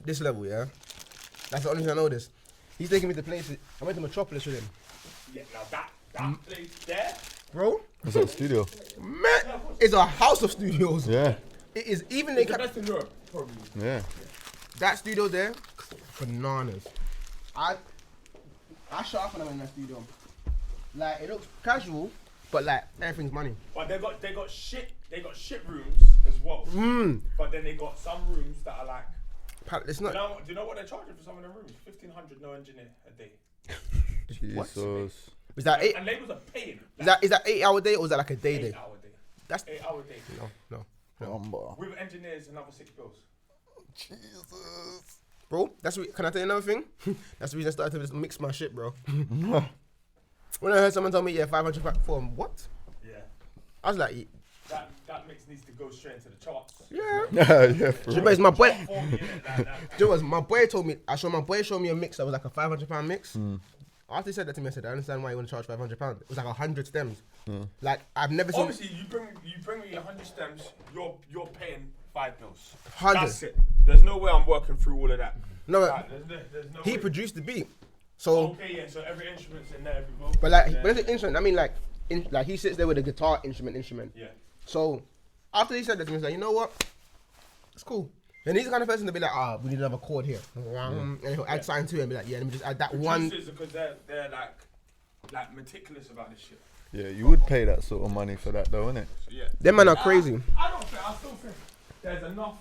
this level, yeah. That's the only thing I know this. He's taking me to places. I went to Metropolis with him. Yeah, now that place there, bro. What's that studio? Man, it's a house of studios. Yeah. It is even it's the best in Europe, probably. Yeah. That studio there, bananas. I shot up when I went in that studio. Like it looks casual, but like everything's money. But they got shit rooms as well. But then they got some rooms that are like. It's not. Do you know what they're charging for some of the rooms? 1,500 no engineer a day. Jesus. Is that eight? And labels are paying. Is that 8 hour day or is that like a day? 8 hour day. That's 8 hour day. No. With engineers, another 6 bills. Jesus. Bro, can I tell you another thing? That's the reason I started to just mix my shit, bro. When I heard someone tell me, yeah, 500 back for what? Yeah. I was like, that mix needs to go straight into the charts. yeah. Yeah. My boy. Mm. My boy told me. My boy showed me a mix that was like a £500 mix. After he said that to me, I said, I understand why you want to charge £500. It was like 100 stems. Like I've never seen. Obviously, you bring me 100 stems. You're paying 5 bills. 100. That's it. There's no way I'm working through all of that. No, like, there's no he way. produced the beat. So okay, yeah. So every instrument's in there, every vocal. but like, there. when it's an instrument, I mean like, like he sits there with a guitar instrument. Yeah. So after he said that to me, he's like, you know what? It's cool. And he's the kind of person to be like, we need another chord here, and he'll add something to it and be like, yeah, let me just add that one. Because they're like meticulous about this shit. Yeah, you would pay that sort of money for that though, innit? So, yeah. Them man are crazy. I still think there's enough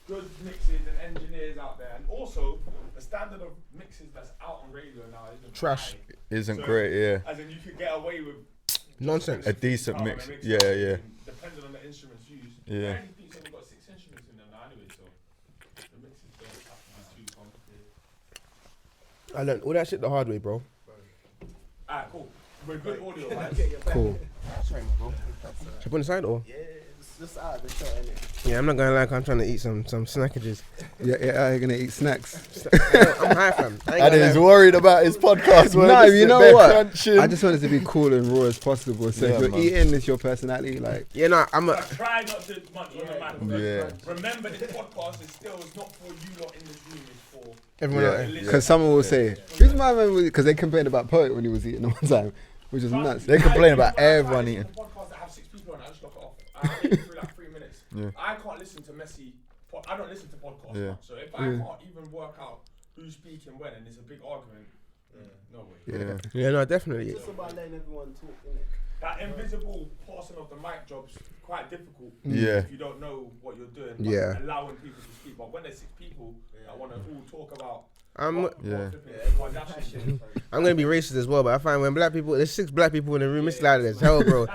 good mixes and engineers out there, and also the standard of mixes that's out on radio now isn't Trash. high. Isn't So, great, yeah. As in, you could get away with Nonsense. A decent guitar mix. and Yeah. Depending on the instruments used. Yeah. Any beats only got 6 instruments in them now anyway, so the mixes don't have to be too complicated. I learned all that shit the hard way, bro. Alright, cool. We're good audio, right? Cool. Sorry, bro. Should I put on the side or? Yeah, it's just out of the shot, innit? Yeah, I'm not gonna lie, I'm trying to eat some snackages. Yeah, you're gonna eat snacks. I'm high, fam. And he's worried about his podcast. No, you know they're what? crunching. I just wanted to be cool and raw as possible. So Yeah, if you're man. eating, it's your personality. Like, Yeah, no, I'm a. Try not to munch on the microphone. Yeah. Remember, this podcast is still not for you lot in this room, it's for Everyone out there. because someone will say, "Who's my man?" Because they complained about Poet when he was eating the one time, which was nuts. They complain about everyone eating. Podcasts that have 6 people on it, I just lock it off. I have it through like 3 minutes. Yeah. I can't listen to messy. I don't listen to podcasts. Yeah. Now, so if I can't even work out who's speaking when, and it's a big argument, no way. Yeah. Yeah, no, definitely. It's just about letting everyone talk, innit? That invisible passing of the mic job's quite difficult. Yeah. If you don't know what you're doing. But Yeah. allowing people to speak. But when there's 6 people that want to all talk about. I'm I'm gonna be racist as well, but I find when black people, there's 6 black people in the room, it's loud as hell, bro.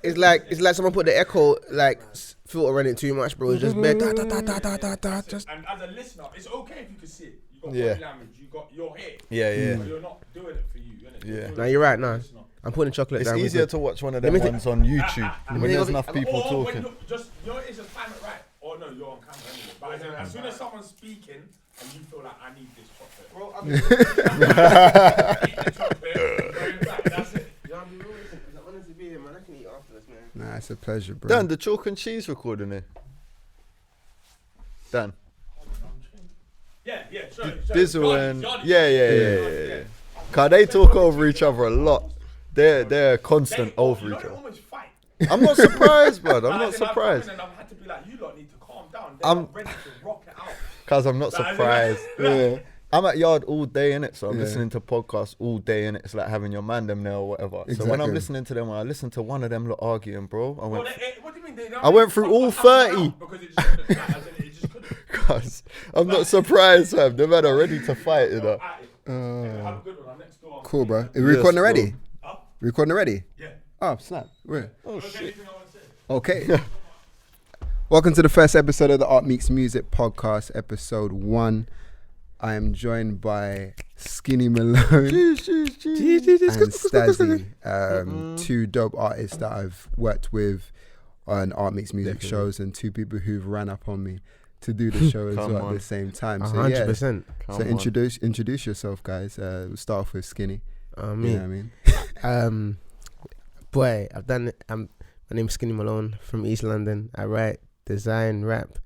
It's like someone put the echo filter on it too much, bro. It's just bad. Just And as a listener, it's okay if you can see it. You got Yeah. body language, you got your hair. Yeah. But you're not doing it for you, innit? Yeah. You're doing No, it you're for right, the no. listener. I'm putting chocolate It's down. easier to watch one of them Let me ones on YouTube when there's enough people Or when talking. it's a time it right. Or no, you're on camera anyway. But as soon as someone's speaking and you feel like I need this chocolate, Bro, I'm eat the chocolate, bring it back. That's it. honestly be here, man. I can eat after this, man. nah, it's a pleasure, bro. Dan, the chalk and cheese recording here. Dan. Yeah, sure. Dizzle and yeah. Cause they talk over each other a lot. They're constant over each They other. almost fight. I'm not surprised, bud. I'm not As in, I've surprised. come in and I've had to be like, you lot need to calm down. They're I'm- not ready to rock it out. Cause I'm not Like, as in, surprised. Yeah. I'm at yard all day in it, so I'm Yeah. listening to podcasts all day in it. It's like having your man them there or whatever. So when I'm Exactly. listening to them, when I listen to one of them lot arguing, bro, I Well, went, what do you mean? They don't I went through all 30. Because it just couldn't. Like, as in, it just couldn't. cause I'm not surprised, fam. The man are ready to fight, you know. Have a good one. I'm next door. Cool, bro. Are we Yes, recording bro. already? Huh? Recording already? Yeah. Oh, snap. Where? Oh Okay, shit. anything I want to say? Okay. Welcome to the first episode of the Art Meets Music podcast, episode 1. I am joined by Skinny Malone and Stazzy, 2 dope artists that I've worked with on Art Meets Music shows, and 2 people who've ran up on me to do the show as Come well on. at the same time. So yeah, 100%. so introduce yourself, guys. We'll start off with Skinny. Me. You know what I mean? Boy, I've done it. My name's Skinny Malone from East London. I write, design, rap.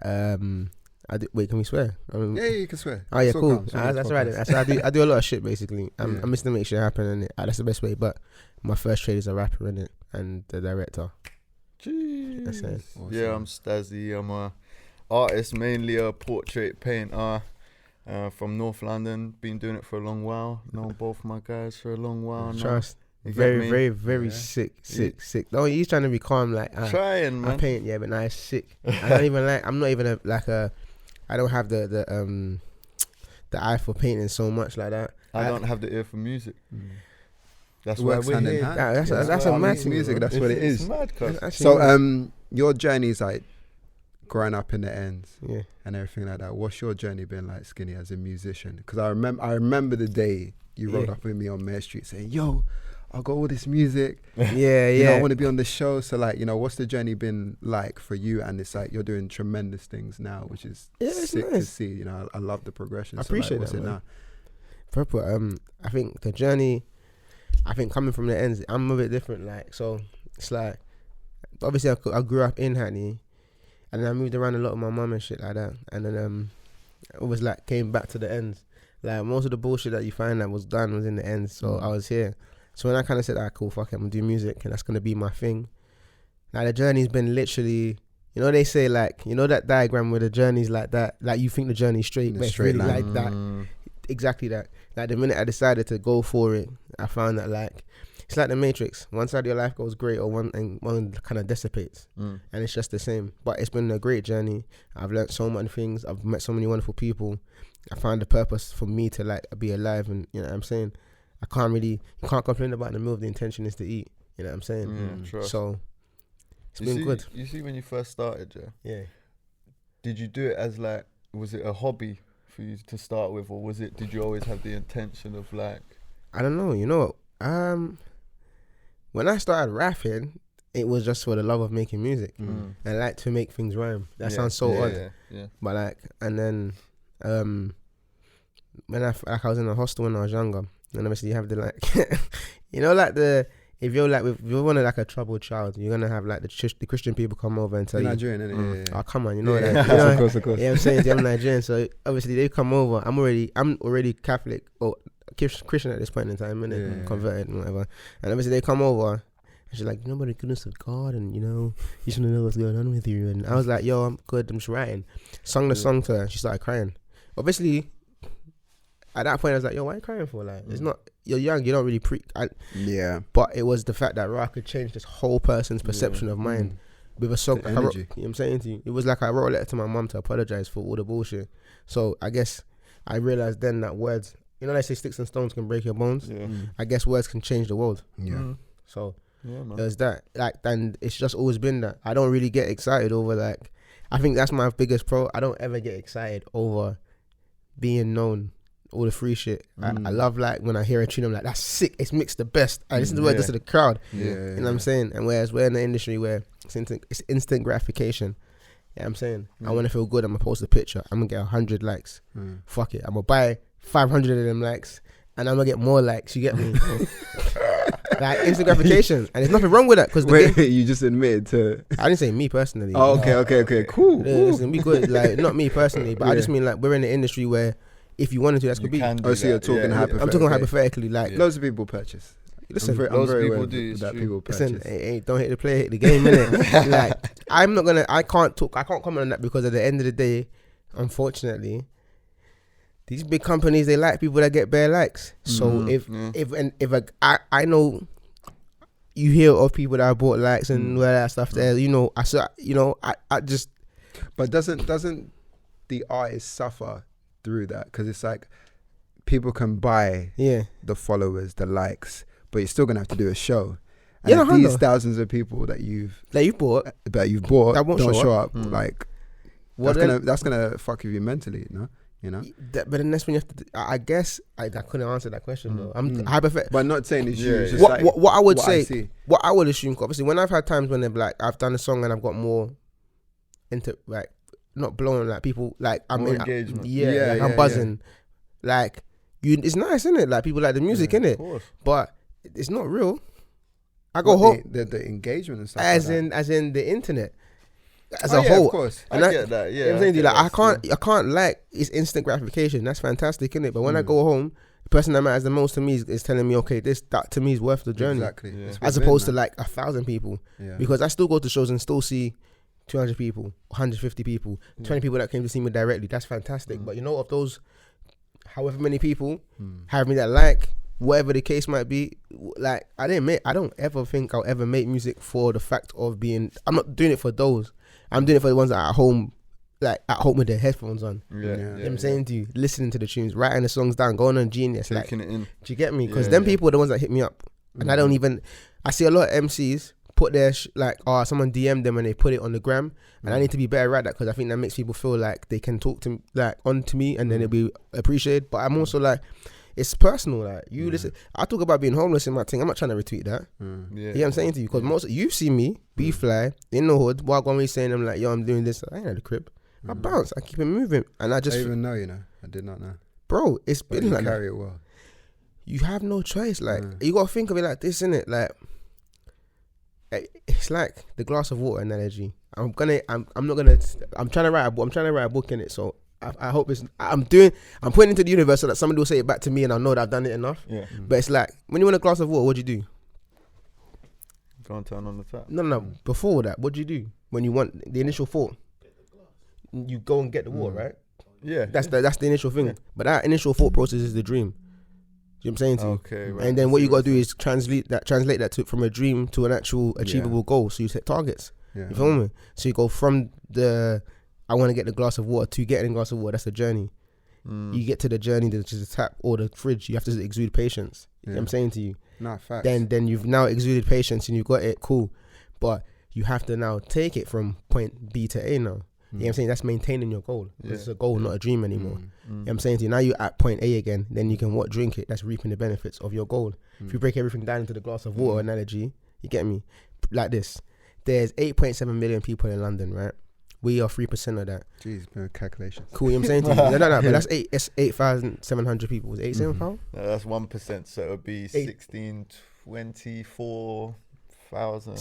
I'm Wait, can we swear? Yeah, you can swear. Oh yeah, It's all cool. calm, it's all That's podcast. right. That's what I do a lot of shit basically. Yeah. I'm missing to make shit happen, and that's the best way. But my first trade is a rapper in it and the director. Jeez. That's it. Awesome. Yeah, I'm Stazzy. I'm a artist, mainly a portrait painter from North London. Been doing it for a long while. Known both my guys for a long while now. Trust. You get Very, me? very, very Yeah. sick. No, he's trying to be calm. Like Trying, I man. paint, yeah, but now it's sick. I don't even like. I'm not even I don't have the eye for painting so much like that. I don't have the ear for music. That's It why works we're hand in here. hand. That's Yeah. a Well, mad it's thing, music. bro. That's what it It's is. mad, cuz. Actually, Your journey's like growing up in the ends yeah. and everything like that. What's your journey been like, Skinny, as a musician? Because I remember the day you rolled Yeah. up with me on Mare Street saying, "Yo, I got all this music. Yeah, You know, I yeah. want to be on the show." So like, you know, what's the journey been like for you? And it's like you're doing tremendous things now, which is Yeah, it's sick to nice. see. You know, I love the progression. I So, like, appreciate what's that, it man. now? Purple. I think the journey. I think coming from the ends, I'm a bit different. Like, so it's like, obviously I grew up in Hackney, and then I moved around a lot with my mum and shit like that. And then it was like came back to the ends. Like most of the bullshit that you find that was done was in the ends. So I was here. So when I kind of said, "Cool, fuck it, I'm gonna do music, and that's gonna be my thing." Like the journey's been literally, you know, they say like, you know that diagram where the journey's like that, like you think the journey's straight, In a but it's straight really line. like that. Exactly that. Like the minute I decided to go for it, I found that like it's like the Matrix. One side of your life goes great, or one kind of dissipates, and it's just the same. But it's been a great journey. I've learned so many things. I've met so many wonderful people. I found a purpose for me to like be alive, and you know what I'm saying. You can't complain about the meal if the intention is to eat. You know what I'm saying. Trust. So it's been good. You see, when you first started, Yeah. did you do it as like, was it a hobby for you to start with, or did you always have the intention of like? I don't know. You know, when I started rapping, it was just for the love of making music and like to make things rhyme. That sounds so odd, Yeah. but like, and then when I was in a hostel when I was younger, and obviously you have the like, you know, like if you're one of like a troubled child, you're gonna have like the Christian people come over and tell You're you, Nigerian, innit? Yeah. "Oh, come on, you know Yeah, that." yeah, You know, of course. yeah, I'm saying I'm Nigerian, so obviously they come over. I'm already Catholic or Christian at this point in time, innit? Yeah. Converted and whatever. And obviously they come over, and she's like, "You know about the goodness of God, and you know, you should know what's going on with you." And I was like, "Yo, I'm good. I'm just writing." Sung the song to her, and she started crying. Obviously, at that point, I was like, "Yo, why are you crying for? Like, it's not. You're young. You don't really Yeah. But it was the fact that I could change this whole person's perception of mine with a song. The Like I wrote, energy. you know what I'm saying to you? It was like I wrote a letter to my mum to apologize for all the bullshit. So I guess I realized then that words, you know, they say sticks and stones can break your bones. Yeah. I guess words can change the world. Yeah. So Yeah, man. there's that. Like, and it's just always been that. I don't really get excited over like. I think that's my biggest pro. I don't ever get excited over being known. All the free shit. I love like when I hear a tune, I'm like, that's sick. It's mixed the best. I listen to it just to the crowd. Yeah. You know what I'm saying? And whereas we're in the industry where it's instant gratification. Yeah, I'm saying I want to feel good. I'm gonna post a picture. I'm gonna get 100 likes. Fuck it. I'm gonna buy 500 of them likes, and I'm gonna get more likes. You get me? Like instant gratification, and there's nothing wrong with that because Wait, you just admitted to. I didn't say me personally. Oh, okay, cool. Yeah, listen, we good. Like not me personally, but I just mean like we're in the industry where if you wanted to, that's You could be. can do Oh, so you're that, talking yeah. hypothetically. I'm talking hypothetically. Like Loads of people purchase. listen, Loads of very people aware do, it's that true. people listen, purchase. hey, don't hit the play, hit the game, innit? Like, I can't comment on that because at the end of the day, unfortunately, these big companies, they like people that get bare likes. So I know you hear of people that have bought likes and all that stuff there, I just. But doesn't the artist suffer through that? Because it's like people can buy the followers, the likes, but you're still gonna have to do a show. And Yeah, if no, these no. thousands of people that you bought, bought That won't don't show show up, like Well, that's gonna fuck with you mentally, no? You know. but then that's when you have to. I guess I couldn't answer that question though. I'm hypothetical. But not saying it's you. Yeah, It's just What, like what I would what I say, see. what I would assume, obviously, when I've had times when they're like, I've done a song and I've got more into like not blowing like people like I'm More in engagement. Yeah, I'm buzzing. Like it's nice, isn't it? Like people like the music, innit? Of course. But it's not real. I go What, home the engagement and stuff. as like that. in the internet. as a Yeah, whole. of course. And I that- get that. Yeah, You know what I'm saying? get Like that I can't like it's instant gratification. That's fantastic, isn't it? But when I Mm. go home, the person that matters the most to me is telling me, okay, that to me is worth the journey, Exactly. Yeah. It's as within, opposed to man. like 1,000 people. Yeah. Because I still go to shows and still see 200 people, 150 people, 20 people that came to see me directly. That's fantastic. Mm. But you know, of those, however many people, Mm. however many that like, whatever the case might be, like I don't ever think I'll ever make music for the fact of being. I'm not doing it for those. I'm doing it for the ones that are at home, like at home with their headphones on. Yeah, Yeah. You know what I'm saying to you, listening to the tunes, writing the songs down, going on Genius. Like, taking it in. do you get me? Because Yeah, them yeah. people are the ones that hit me up, and I don't even. I see a lot of MCs put their someone DM them and they put it on the gram, and I need to be better at that because I think that makes people feel like they can talk to on to me and then it'll be appreciated. But I'm also like, it's personal. Like you listen, I talk about being homeless in my thing. I'm not trying to retweet that. Yeah, You know what I'm saying to you? Because most you've seen me be fly in the hood, walk on me saying I'm like, yo, I'm doing this. I ain't at the crib. I bounce. I keep it moving, and I I just, even know, you know. I did not know. bro, it's But been you like that. carry it well. You have no choice. Like Mm. you gotta think of it like this, innit? Like it's like the glass of water analogy. I'm trying to write a book. I'm trying to write a book in it. So I hope I'm putting it into the universe so that somebody will say it back to me and I'll know that I've done it enough. Yeah. But it's like when you want a glass of water, what do you do? Go and turn on the tap. No. Before that, what do you do when you want the initial thought? You go and get the water, right? Yeah. That's the initial thing. Yeah. But that initial thought process is the dream. You know what I'm saying to you? Okay. Right. And then what you got to do is translate that from a dream to an actual achievable goal. So you set targets. Yeah. You feel me? So you go from I want to get the glass of water to getting a glass of water. That's the journey. You get to the journey, which is the tap or the fridge. You have to exude patience. You know what I'm saying to you? Nah, facts. Then you've now exuded patience and you've got it, cool. But you have to now take it from point B to A now. You know what I'm saying? That's maintaining your goal. Yeah. It's a goal, not a dream anymore. Mm. You know what I'm saying to you? Now you're at point A again, then you can drink it. That's reaping the benefits of your goal. If you break everything down into the glass of water analogy, you get me? Like this. There's 8.7 million people in London, right? We are 3% of that. Jeez, no calculations. Cool, you know what I'm saying to you? No, but that's 8,700 people. Was it 8,700? No, that's 1%. So it would be 24,000.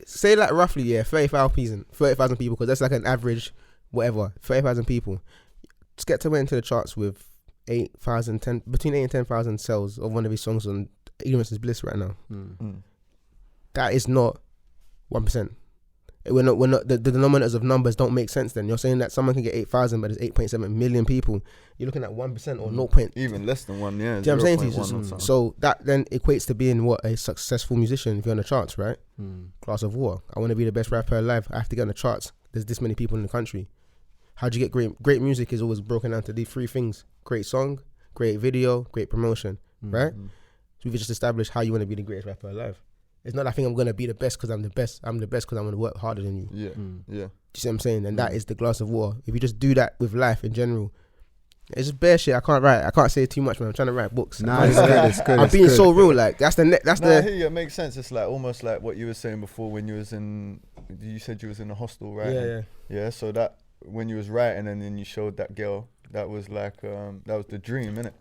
Say that roughly, yeah, 30,000 people, because that's like an average, whatever, 30,000 people. Just get to went into the charts with between 8 and 10,000 sales of one of his songs on Ignorance is Bliss right now. That is not 1%. We're not the denominators of numbers don't make sense. Then you're saying that someone can get 8,000, but there's 8.7 million people. You're looking at 1% or 0. Even less than 1, yeah. Do you know what I'm saying to you? 0.1 or something. So that then equates to being a successful musician if you're on the charts, right? Glass of water. I want to be the best rapper alive. I have to get on the charts. There's this many people in the country. How'd you get great music is always broken down to these three things: great song, great video, great promotion, right? So we've just established how you want to be the greatest rapper alive. It's not I think I'm going to be the best because I'm the best. I'm the best because I'm going to work harder than you. Yeah. Do you see what I'm saying? And that is the glass of water. If you just do that with life in general, it's just bare shit. I can't say too much, man. I'm trying to write books. Nah, it's good. I'm being so real. Like I hear you. It makes sense. It's like almost like what you were saying before when you was in. You said you was in the hostel, right? Yeah. So that when you was writing and then you showed that girl, that was like that was the dream, innit?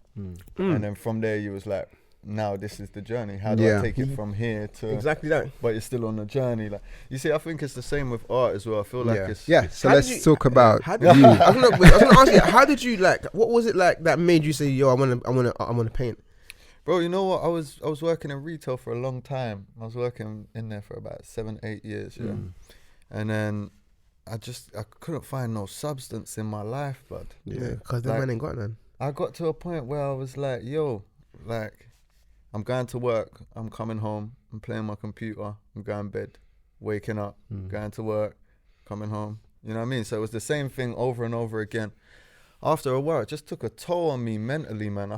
And then from there you was like, now this is the journey. How do I take it from here to exactly that? But you're still on the journey. Like you see, I think it's the same with art as well. I feel like it's So let's talk about I was gonna ask you, how did you like? What was it like that made you say, "Yo, I want to paint"? Bro, you know what? I was working in retail for a long time. I was working in there for about 7-8 years, and then I couldn't find no substance in my life, bud. Yeah, because the man ain't got none. I got to a point where I was like, yo, like, I'm going to work, I'm coming home, I'm playing my computer, I'm going to bed, waking up, going to work, coming home. You know what I mean? So it was the same thing over and over again. After a while, it just took a toll on me mentally, man. I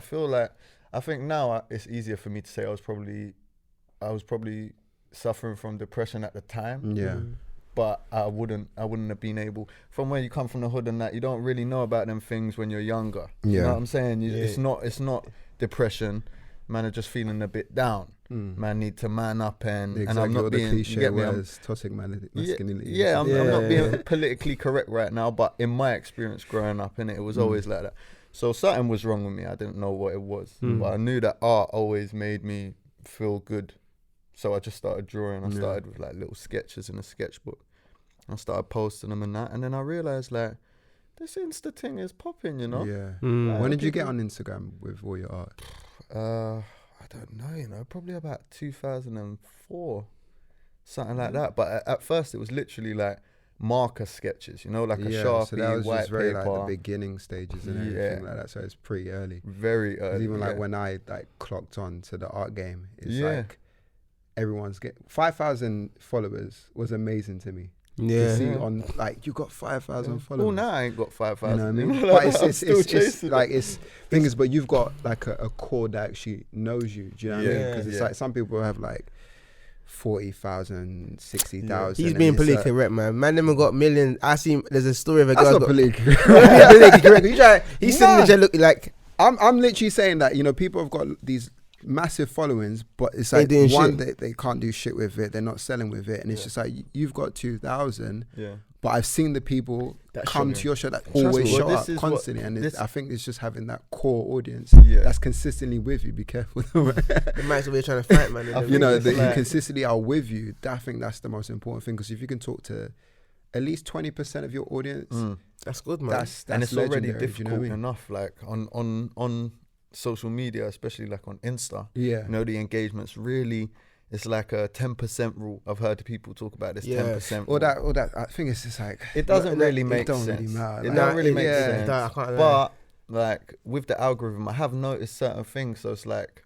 think now it's easier for me to say I was probably suffering from depression at the time. Yeah. But I wouldn't have been able, from where you come from the hood and that, you don't really know about them things when you're younger. You know what I'm saying? It's not depression. Man are just feeling a bit down. Man need to man up and I'm not being, cliche you get me? words, toxic masculinity. I'm not being politically correct right now, but in my experience growing up, innit, it was always like that. So something was wrong with me. I didn't know what it was, but I knew that art always made me feel good. So I just started drawing. I started with like little sketches in a sketchbook. I started posting them and that, and then I realized like this Insta thing is popping, you know. Yeah. Mm. When did you get on Instagram with all your art? I don't know, you know, probably about 2004, something like that. But at first it was literally like marker sketches, you know, like a Sharpie, so that was white just very paper. like the beginning stages and everything Yeah. like that. So it's pretty early. Very 'Cause early. even like yeah. when I like clocked on to the art game, it's Yeah. like everyone's 5,000 followers was amazing to me. Yeah. To see Yeah. on like you got 5,000 Well, followers. now I ain't got 5,000. You know what I mean? you know, But like, I'm it's still it's chasing like it. it's thing is, but you've got like a core that actually knows you. Do you know what I mean? Yeah, Because it's yeah. like some people have like 40,000, 60,000. He's and being it's politically correct, man. Man, them got millions. I see. There's a story of a That's girl. not got politically politically correct. You try. He's sitting Nah. there look like I'm literally saying that, you know, people have got these massive followings, but it's They like doing one, shit. they can't do shit with it. They're not selling with it. And it's Yeah. just like, you've got 2,000, Yeah. but I've seen the people That come show to your show that Trust always me. show Well, up this is what- constantly. And this- I think it's just having that core audience Yeah. that's consistently with you. Be careful. the man's always trying to fight, man. I You think know, it's that you like- consistently are with you. I think that's the most important thing. Because if you can talk to at least 20% of your audience, That's good, man. that's and it's already legendary, do you difficult know what I mean? enough, like on social media, especially like on Insta. Yeah. You know, the engagements really, it's like a 10% rule. I've heard people talk about this Yeah. 10% Or rule. that, I think it's just like, It doesn't No, really it make don't sense. really matter. It Like, don't really make yeah. sense. I can't lie. But like with the algorithm, I have noticed certain things. So it's like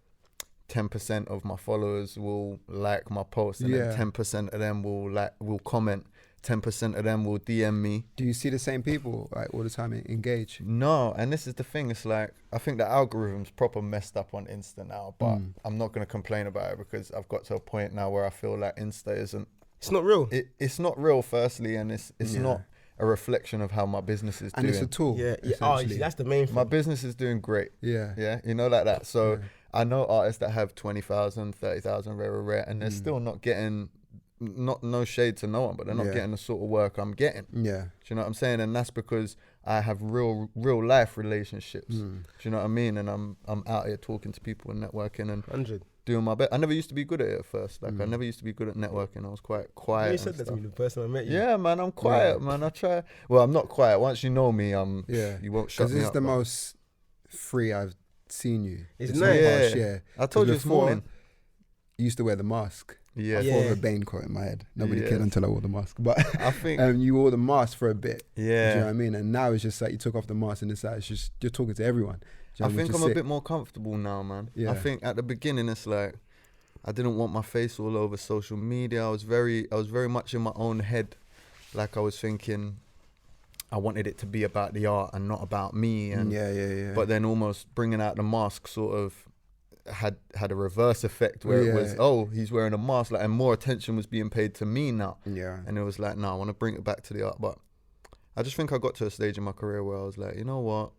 10% of my followers will like my post, and Yeah. then 10% of them will comment. 10% of them will DM me. do you see the same people like all the time engage? No, and this is the thing. It's like I think the algorithm's proper messed up on Insta now, but I'm not gonna complain about it because I've got to a point now where I feel like Insta isn't. It's not real. It's not real. Firstly, and it's Yeah. not a reflection of how my business is And doing. it's a tool. Yeah. Oh, you essentially. see, that's the main thing. My business is doing great. Yeah. Yeah, you know, like that. So Yeah. I know artists that have 20,000, 30,000, rare, and they're still not getting, no shade to no one, but they're not Yeah. getting the sort of work I'm getting. Yeah. Do you know what I'm saying? And that's because I have real life relationships. Do you know what I mean? And I'm out here talking to people and networking and 100. doing my best. I never used to be good at it at first. Like I never used to be good at networking. I was quite quiet. You and said that to stuff. me the first time I met you. Yeah, man, I'm quiet, man. I try. Well, I'm not quiet. Once you know me, Yeah. you won't shut Because me this is up. the but most free I've seen you. It's This nice. whole past Yeah. year. I told you this before, morning. You used to wear the mask. Yeah, I Yeah. thought of a Bane quote in my head. Nobody Yeah. cared until I wore the mask. But I think. you wore the mask for a bit. Do you know Yeah. what I mean? And now it's just like you took off the mask and it's like it's just you're talking to everyone. Do you know I what mean? think Which I'm is a sick. bit more comfortable now, man. Yeah. I think at the beginning it's like I didn't want my face all over social media. I was very much in my own head. Like I was thinking I wanted it to be about the art and not about me. And yeah. but then almost bringing out the mask sort of had a reverse effect where it was, Yeah. oh, he's wearing a mask, like, and more attention was being paid to me now. Yeah. And it was like, no, I want to bring it back to the art. But I just think I got to a stage in my career where I was like, you know what?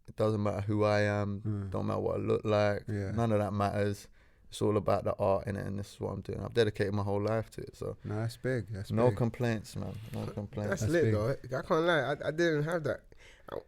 It doesn't matter who I am. Don't matter what I look like. Yeah. None of that matters. It's all about the art in it, and this is what I'm doing. I've dedicated my whole life to it. So No, that's big. That's no big. complaints, man. No complaints. That's That's lit, big. though. I can't lie. I didn't have that.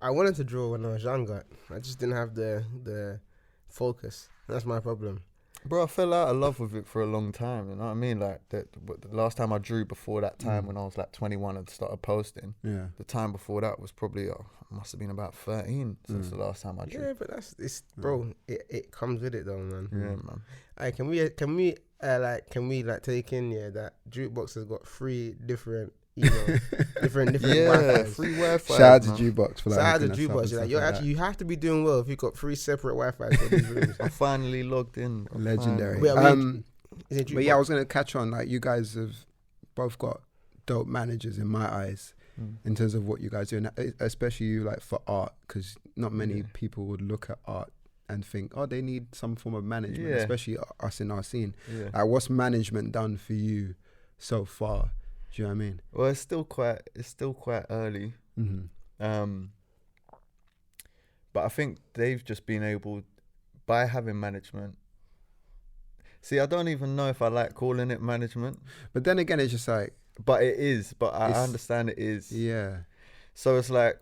I wanted to draw when I was younger. I just didn't have the focus. That's my problem. Bro, I fell out of love with it for a long time. You know what I mean? Like the last time I drew before that time when I was like 21 and started posting. Yeah. The time before that was probably must have been about 13 since the last time I drew. Yeah, but it's bro. It comes with it though, man. Yeah, man. Hey, can we take in that Jukebox has got 3 different different Yeah, Wi-Fis. free Wi-Fi. Shout out to man. Jukebox for like. Shout out to hooking us up and Jukebox. Like, stuff you're like actually you have to be doing well if you've got 3 separate Wi-Fis for these rooms. I finally logged in. that. Legendary. Wait, I mean, is it But yeah, I Jukebox? was gonna catch on. Like you guys have both got dope managers in my eyes in terms of what you guys do, and especially you like for art, because not many people would look at art and think, oh, they need some form of management, Yeah. especially us in our scene. Yeah. Like, what's management done for you so far? Do you know what I mean? Well, it's still quite early. Mm-hmm. But I think they've just been able, by having management. See, I don't even know if I like calling it management, But then again, it's just like, but it is. But I It's- understand it is. yeah, So it's like,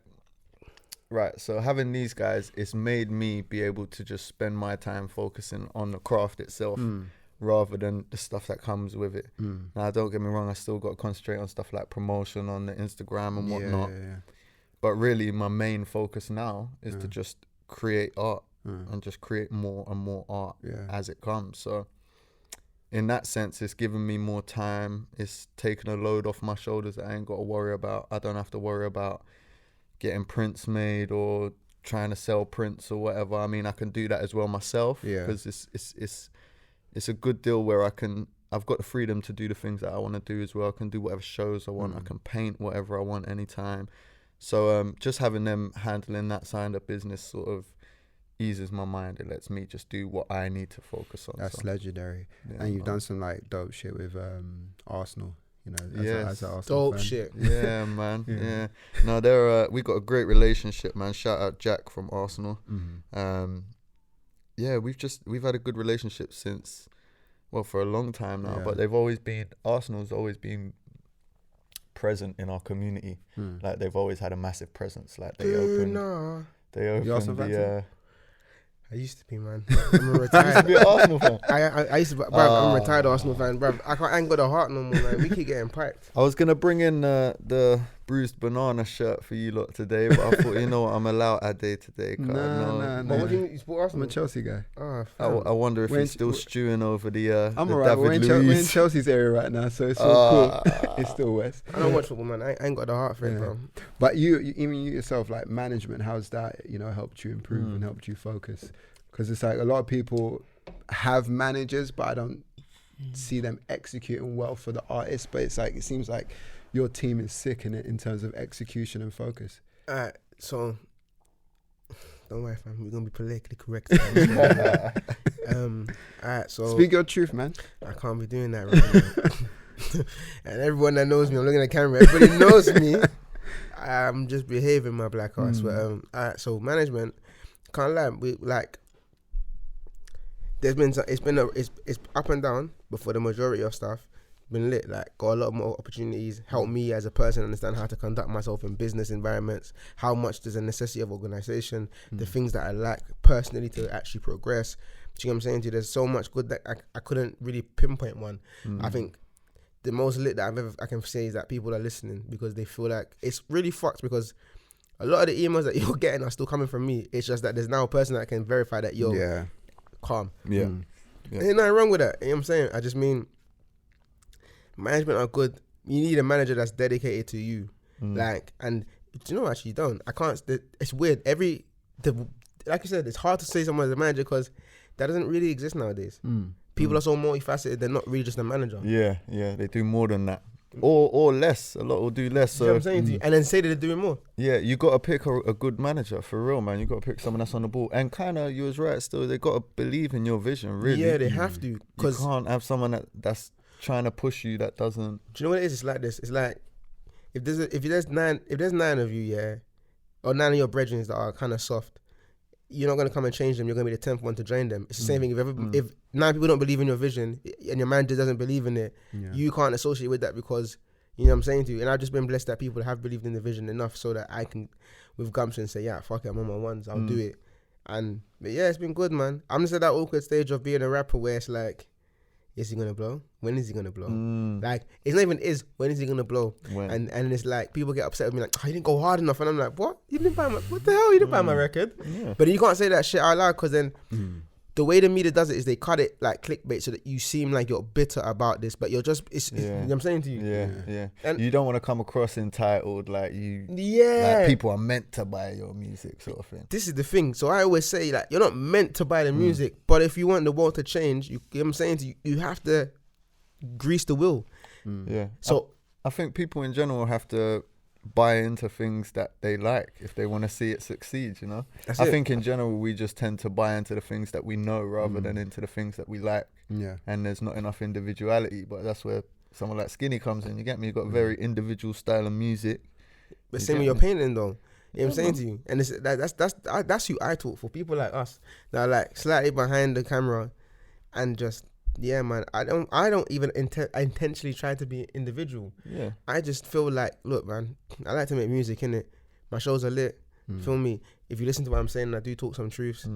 right. So having these guys, it's made me be able to just spend my time focusing on the craft itself, rather than the stuff that comes with it. Mm. Now, don't get me wrong, I still got to concentrate on stuff like promotion on the Instagram and whatnot. Yeah. But really, my main focus now is to just create art and just create more and more art as it comes. So in that sense, it's giving me more time. It's taking a load off my shoulders that I ain't got to worry about. I don't have to worry about getting prints made or trying to sell prints or whatever. I mean, I can do that as well myself because it's a good deal where I've got the freedom to do the things that I want to do as well. I can do whatever shows I want. I can paint whatever I want anytime. So just having them handling that side of business sort of eases my mind. It lets me just do what I need to focus on. That's legendary. Yeah, And you've done some like dope shit with Arsenal. You know, as a Arsenal Dope fan. shit. Yeah, man. Yeah. No, they're we got a great relationship, man. Shout out Jack from Arsenal. Yeah, we've had a good relationship since, well, for a long time now. But Arsenal's always been present in our community. Like they've always had a massive presence. Like they opened the. I used to be, man. I'm a retired. used to be an Arsenal fan. I used to, bruv, I'm a retired Arsenal fan, bruv. I ain't got a heart no more, man. We keep getting piped. I was gonna bring in the bruised banana shirt for you lot today, but I thought, you know what, I'm allowed Ade today. But what do you mean? You support I'm Arsenal? a Chelsea guy. Oh, I wonder if he's still stewing over the I'm the alright. We're in David Luiz. Chelsea's area right now, so it's all cool. It's still West. I don't watch football, man. I ain't got the heart for it, bro. But even you yourself, like management, how's that, helped you improve and helped you focus? Because it's like a lot of people have managers, but I don't see them executing well for the artists. But it's like, it seems like your team is sick in it in terms of execution and focus. Alright, so don't worry, fam. We're gonna be politically correct. Alright, so Speak your truth, man. I can't be doing that right now. And everyone that knows me, I'm looking at the camera. Everybody knows me. I'm just behaving my black ass. But alright, so management, can't lie. We like. It's up and down, but for the majority of stuff, been lit. Like, got a lot more opportunities. Helped me as a person understand how to conduct myself in business environments. How much there's a necessity of organization. The things that I lack personally to actually progress. Do you know what I'm saying to you? There's so much good that I couldn't really pinpoint one. I think the most lit that I can say is that people are listening because they feel like it's really fucked because a lot of the emails that you're getting are still coming from me. It's just that there's now a person that can verify that you're calm. Yeah. Ain't nothing wrong with that. You know what I'm saying? I just mean management are good. You need a manager that's dedicated to you. Like, and do you know, actually you don't. I can't, it's weird. Like you said, it's hard to say someone's a manager because that doesn't really exist nowadays. People are so multifaceted, they're not really just a manager. Yeah, they do more than that. Or less. A lot will do less. You know what I'm saying to you? And then say that they're doing more. Yeah, you got to pick a good manager, for real, man. You got to pick someone that's on the ball. And kind of, you was right still, they got to believe in your vision, really. Yeah, they have to. You Cause can't have someone that's trying to push you that doesn't. Do you know what it is? It's like this. It's like, if there's nine of you, yeah, or 9 of your brethren that are kind of soft, you're not going to come and change them. You're going to be the 10th one to drain them. It's the same thing. If 9 people don't believe in your vision and your manager doesn't believe in it, you can't associate with that because, you know what I'm saying to you? And I've just been blessed that people have believed in the vision enough so that I can, with gumption, say, yeah, fuck it, I'm on my ones. I'll do it. But yeah, it's been good, man. I'm just at that awkward stage of being a rapper where it's like, is he gonna blow? When is he gonna blow? Like, it's not even when is he gonna blow? When? And it's like, people get upset with me like, oh, you didn't go hard enough. And I'm like, what? You didn't buy what the hell? You didn't buy my record? Yeah. But you can't say that shit out loud because then the way the media does it is they cut it like clickbait so that you seem like you're bitter about this, but you're just, you know what I'm saying to you? Yeah. And you don't want to come across entitled like you. Yeah. Like people are meant to buy your music, sort of thing. This is the thing. So I always say, like, you're not meant to buy the music, but if you want the world to change, you know what I'm saying to you, you have to grease the wheel. Yeah. So I think people in general have to buy into things that they like if they want to see it succeed, you know? I think in general we just tend to buy into the things that we know rather than into the things that we like. Yeah. And there's not enough individuality, but that's where someone like Skinny comes in. You get me? You got a very individual style of music. but same with your painting though. You know what I'm saying to you? And it's that's who I talk for. People like us that are like slightly behind the camera and just, yeah, man, I don't even intentionally try to be individual. Yeah. I just feel like, look, man, I like to make music, innit? My shows are lit. Feel me? If you listen to what I'm saying, I do talk some truths.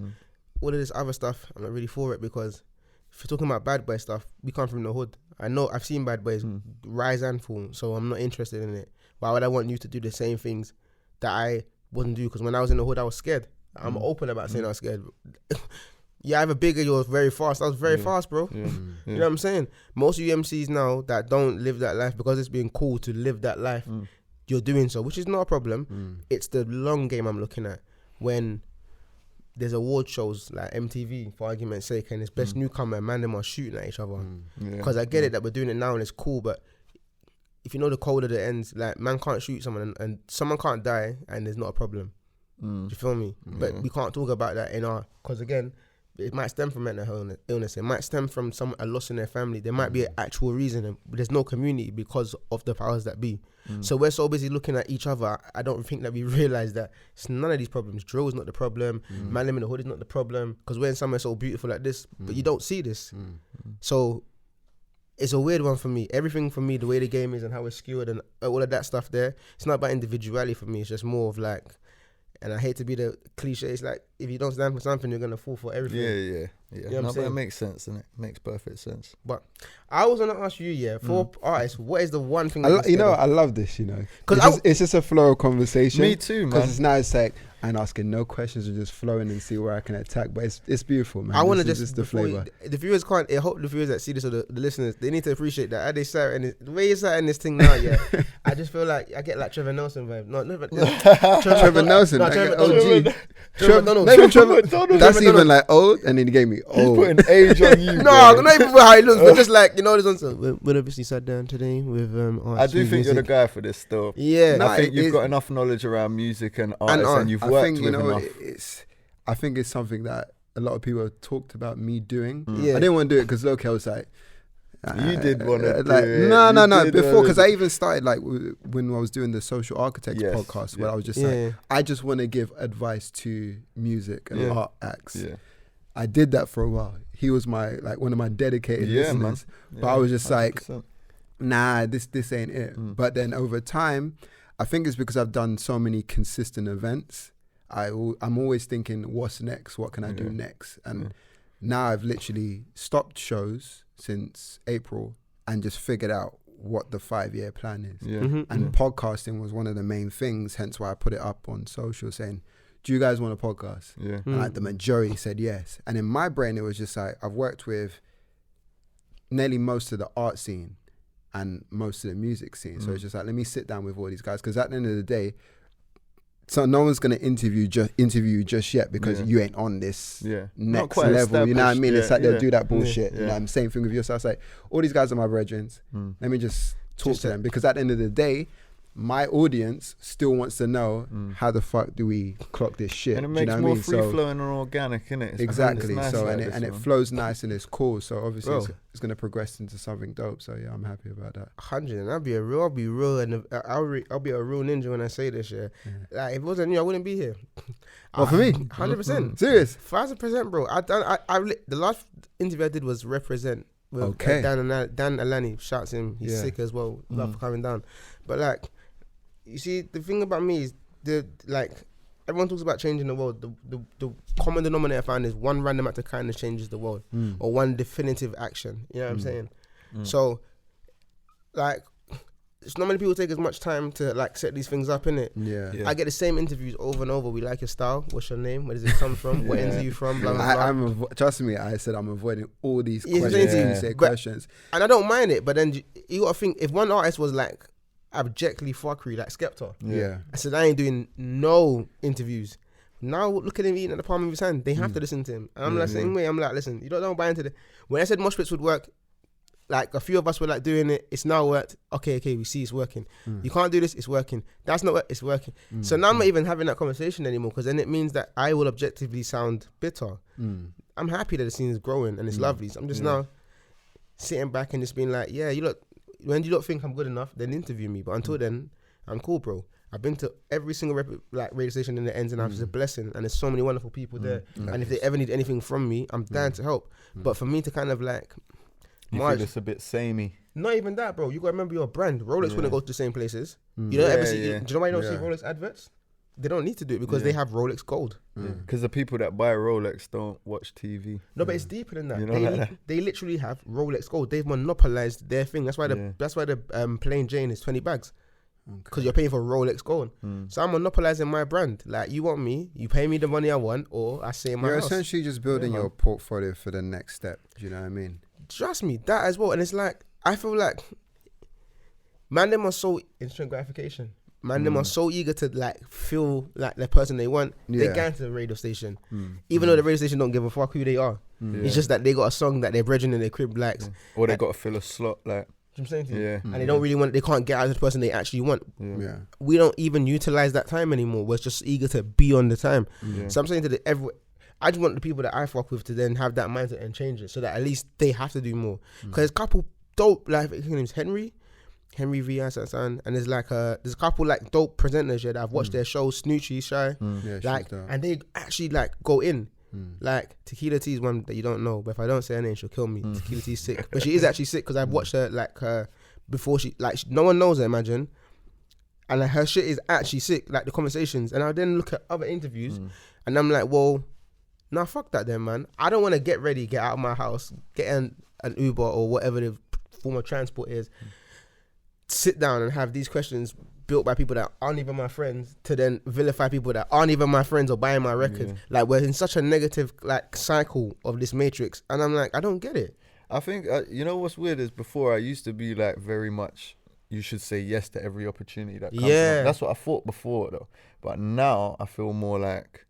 All of this other stuff, I'm not really for it because if you're talking about bad boy stuff, we come from the hood. I know I've seen bad boys rise and fall, so I'm not interested in it. Why would I want you to do the same things that I wouldn't do? Because when I was in the hood, I was scared. I'm open about saying I was scared. Yeah, either bigger, you're very fast. I was very fast, bro. Yeah. You know what I'm saying? Most of you MCs now that don't live that life because it's been cool to live that life, you're doing so, which is not a problem. It's the long game I'm looking at. When there's award shows like MTV, for argument's sake, and it's best newcomer, man, them are shooting at each other. Because I get it that we're doing it now and it's cool, but if you know the code of the ends, like, man can't shoot someone and someone can't die and there's not a problem. Do you feel me? But we can't talk about that in our, because again, it might stem from mental illness. It might stem from a loss in their family. There might be an actual reason. And there's no community because of the powers that be. So we're so busy looking at each other. I don't think that we realize that it's none of these problems. Drill is not the problem. Man living in the hood is not the problem. Because we're in somewhere so beautiful like this, but you don't see this. So it's a weird one for me. Everything for me, the way the game is and how it's skewed and all of that stuff there, it's not about individuality for me. It's just more of like, and I hate to be the cliche, it's like, if you don't stand for something, you're going to fall for everything. Yeah. You know what I'm No, but saying? it makes sense, and it makes perfect sense. But I was going to ask you, for artists, what is the one thing I love this, because it's just a flow of conversation. Me too, man. Because it's now it's like I'm asking no questions and just flowing and see where I can attack. But it's beautiful, man. I want to just the flavor. The viewers can't. I hope the viewers that see this or the listeners, they need to appreciate that. How they sat and the way you sat in this thing now, I just feel like I get like Trevor Nelson vibe. Trevor Nelson, no, like Trevor, OG. Trevor Donald. Not even Trevor. Donald. That's even like old, and then he gave me old. Putting age on you. No, not even how he looks, but just like, this one. So we obviously sat down today with I do think you're the guy for this still. Yeah, I think you've got enough knowledge around music and artists, and you've worked with enough. I think it's something that a lot of people have talked about me doing. Yeah. I didn't want to do it because Loki was like, you did want to like, do it. No. Before, because I even started like when I was doing the Social Architects podcast, where I was just like, I just want to give advice to music and art acts. Yeah. I did that for a while. He was one of my dedicated listeners. Man. But I was just 100%. Like, nah, this ain't it. But then over time, I think it's because I've done so many consistent events. I'm always thinking, what's next? What can I do next? And now I've literally stopped shows since April and just figured out what the 5-year plan is. And podcasting was one of the main things, hence why I put it up on social saying, do you guys want a podcast? And like the majority said yes. And in my brain, it was just like, I've worked with nearly most of the art scene and most of the music scene. So it's just like, let me sit down with all these guys. Because at the end of the day, so no one's going to interview you just yet because you ain't on this next level. You know what I mean? It's like they'll do that bullshit. You know, I'm same thing with you. So I was like, all these guys are my brethren. Let me just talk to them. Because at the end of the day, my audience still wants to know how the fuck do we clock this shit. And it makes more free flowing and organic, innit? Exactly. Nice so like and it flows nice and it's cool. So obviously it's going to progress into something dope. So yeah, I'm happy about that. 100, and I'll be real, and I'll be a real ninja when I say this. Like if it wasn't you, I wouldn't be here. Well, for me, 100%, serious, 1,000%, bro. The last interview I did was Represent with Dan Alani. Shouts him, he's sick as well. Love for coming down, but like. You see, the thing about me is everyone talks about changing the world. The common denominator I find is one random act of kindness changes the world, or one definitive action. You know what I'm saying? So, like, it's not many people take as much time to like set these things up, innit? Yeah. I get the same interviews over and over. We like your style. What's your name? Where does it come from? What ends are you from? Blah blah blah. Trust me, I said I'm avoiding all these questions. And I don't mind it. But then you got to think, if one artist was like abjectly fuckery like Skepta. I said I ain't doing no interviews. Now look at him eating at the palm of his hand. They have to listen to him. And I'm like same way. I'm like, listen, you don't buy into the. When I said mosh pits would work, like a few of us were like doing it. It's now worked. Okay, we see it's working. You can't do this. It's working. That's not what it's working. So now I'm not even having that conversation anymore because then it means that I will objectively sound bitter. I'm happy that the scene is growing and it's lovely. So I'm just now sitting back and just being like, you look. When you don't think I'm good enough, then interview me. But until then, I'm cool, bro. I've been to every single radio station in the ends and it's a blessing. And there's so many wonderful people there. And if they ever need anything from me, I'm down to help. But for me to kind of like... You feel it's a bit samey. Not even that, bro. You got to remember your brand. Rolex wouldn't go to the same places. You don't ever see... Do you know why you don't see Rolex adverts? they don't need to do it because they have Rolex Gold. Because the people that buy Rolex don't watch TV. No, but it's deeper than that. You know They literally have Rolex Gold. They've monopolized their thing. That's why the plain Jane is 20 bags. Because you're paying for Rolex Gold. So I'm monopolizing my brand. Like, you want me, you pay me the money I want, or I stay in my You're house. essentially just building your portfolio for the next step. Do you know what I mean? Trust me, that as well. And it's like, I feel like man, them are so instant gratification. Man, them are so eager to like feel like the person they want. They go to the radio station, even though the radio station don't give a fuck who they are. It's just that they got a song that their brethren in their crib likes, or they got to fill a slot. Like, I'm saying to you, and they don't really want. They can't get out of the person they actually want. We don't even utilize that time anymore. We're just eager to be on the time. So I'm saying to I just want the people that I fuck with to then have that mindset and change it, so that at least they have to do more. Because there's a couple dope, like his name's Henry V. and there's like there's a couple like dope presenters that I've watched their shows, Snoochie, Shy, like, and they actually like go in. Like Tequila T is one that you don't know, but if I don't say her name, she'll kill me. Tequila T is sick, but she is actually sick because I've watched her like before she like no one knows her, imagine, and like, her shit is actually sick. Like the conversations, and I then look at other interviews, and I'm like, well, nah, fuck that then, man. I don't want to get ready, get out of my house, get an Uber or whatever the form of transport is, sit down and have these questions built by people that aren't even my friends to then vilify people that aren't even my friends or buying my records. Like, we're in such a negative like cycle of this matrix, and I'm like, I don't get it. I think you know what's weird is before I used to be like very much you should say yes to every opportunity that comes along. That's what I thought before though, but now I feel more like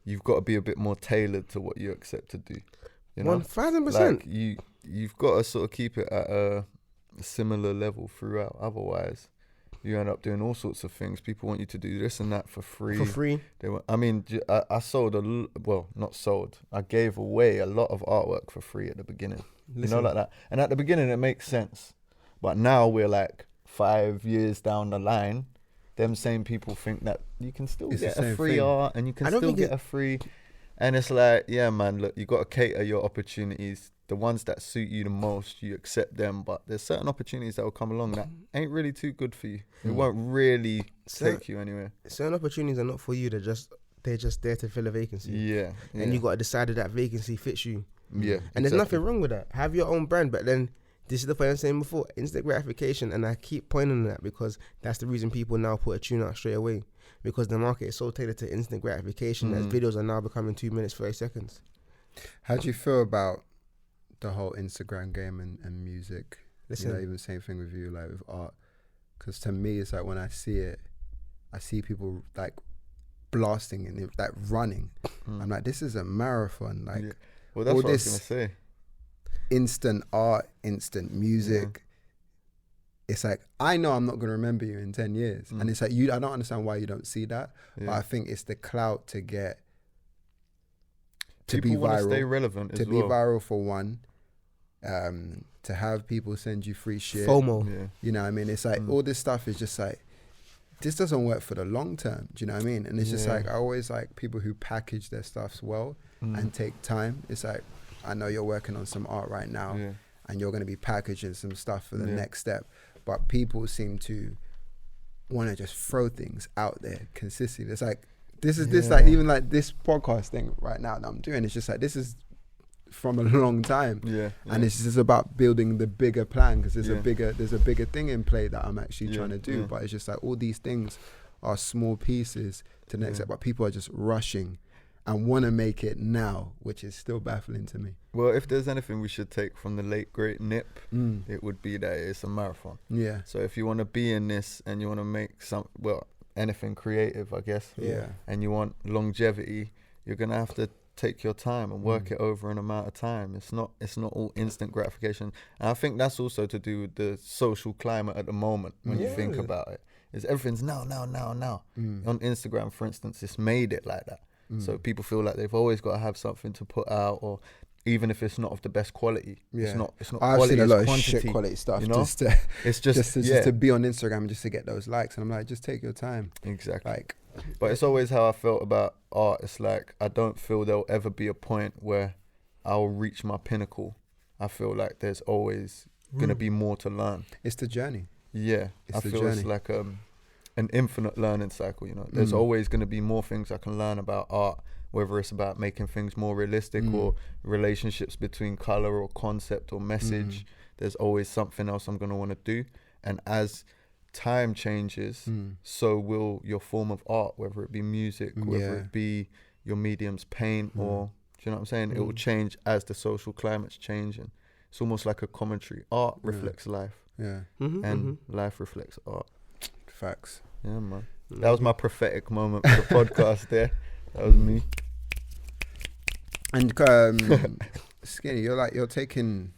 you've got to be a bit more tailored to what you accept to do. You know, 1000%. Like you've got to sort of keep it at a similar level throughout. Otherwise, you end up doing all sorts of things. People want you to do this and that for free. I sold not sold. I gave away a lot of artwork for free at the beginning. You know, like that. And at the beginning, it makes sense. But now we're like 5 years down the line. Them same people think that you can still get a free art and you can still get a free. And it's like, yeah, man, look, you got to cater your opportunities. The ones that suit you the most, you accept them. But there's certain opportunities that will come along that ain't really too good for you. It won't really take you anywhere. Certain opportunities are not for you. They're just there to fill a vacancy. Yeah. And you got to decide that vacancy fits you. Yeah. And there's nothing wrong with that. Have your own brand, but then this is the point I'm saying before, instant gratification, and I keep pointing to that because that's the reason people now put a tune out straight away, because the market is so tailored to instant gratification that videos are now becoming 2 minutes, 30 seconds. How do you feel about the whole Instagram game and music? Listen, you know, even the same thing with you, like with art. Because to me, it's like when I see it, I see people like blasting and like running. I'm like, this is a marathon. Like, well, that's what I was gonna say. Instant art, instant music. It's like, I know I'm not going to remember you in 10 years. And it's like, I don't understand why you don't see that. But I think it's the clout to get, to people be want viral. To stay relevant to as be well. viral for one. To have people send you free shit. FOMO. Yeah. You know what I mean? It's like, all this stuff is just like, this doesn't work for the long term. Do you know what I mean? And it's just like, I always like people who package their stuffs well and take time. It's like, I know you're working on some art right now and you're going to be packaging some stuff for the next step. But people seem to want to just throw things out there consistently. It's like, this is this, like, even like this podcast thing right now that I'm doing, it's just like, this is from a long time. And it's just about building the bigger plan, because there's a bigger thing in play that I'm actually trying to do. But it's just like, all these things are small pieces to the next step, but people are just rushing and want to make it now, which is still baffling to me. Well, if there's anything we should take from the late great Nip, it would be that it's a marathon. Yeah. So if you want to be in this and you want to make anything creative, I guess. Yeah. And you want longevity, you're gonna have to take your time and work it over an amount of time. It's not all instant gratification. And I think that's also to do with the social climate at the moment when you think about it. Is everything's now. On Instagram, for instance, it's made it like that. So people feel like they've always got to have something to put out, or even if it's not of the best quality, it's not I've quality, seen a lot of quantity, shit quality stuff, you know? just to be on Instagram and just to get those likes. And I'm like, just take your time. Exactly. Like, but it's always how I felt about art. It's like, I don't feel there'll ever be a point where I'll reach my pinnacle. I feel like there's always gonna be more to learn. It's the journey. Yeah, It's I the feel journey. it's like an infinite learning cycle. You know, there's always going to be more things I can learn about art, whether it's about making things more realistic or relationships between color or concept or message. There's always something else I'm going to want to do. And as time changes, so will your form of art, whether it be music, whether it be your medium's paint, or, do you know what I'm saying? It will change as the social climate's changing. It's almost like a commentary. Art reflects life. Yeah. And life reflects art. Facts. Yeah, man. That was my prophetic moment for the podcast there. That was me. And Skinny, you're not taking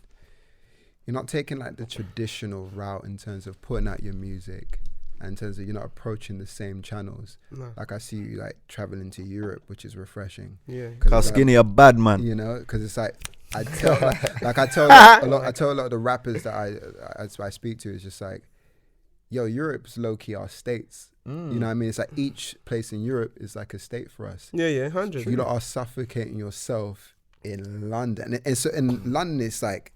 like the traditional route in terms of putting out your music, and in terms of you're not approaching the same channels. No. Like I see you like traveling to Europe, which is refreshing. Yeah. Cause Skinny a bad man. You know, because it's like I tell a lot of the rappers that I speak to, it's just like, yo, Europe's low key our states. You know what I mean? It's like each place in Europe is like a state for us. Yeah, 100. You lot are suffocating yourself in London, and so in London it's like,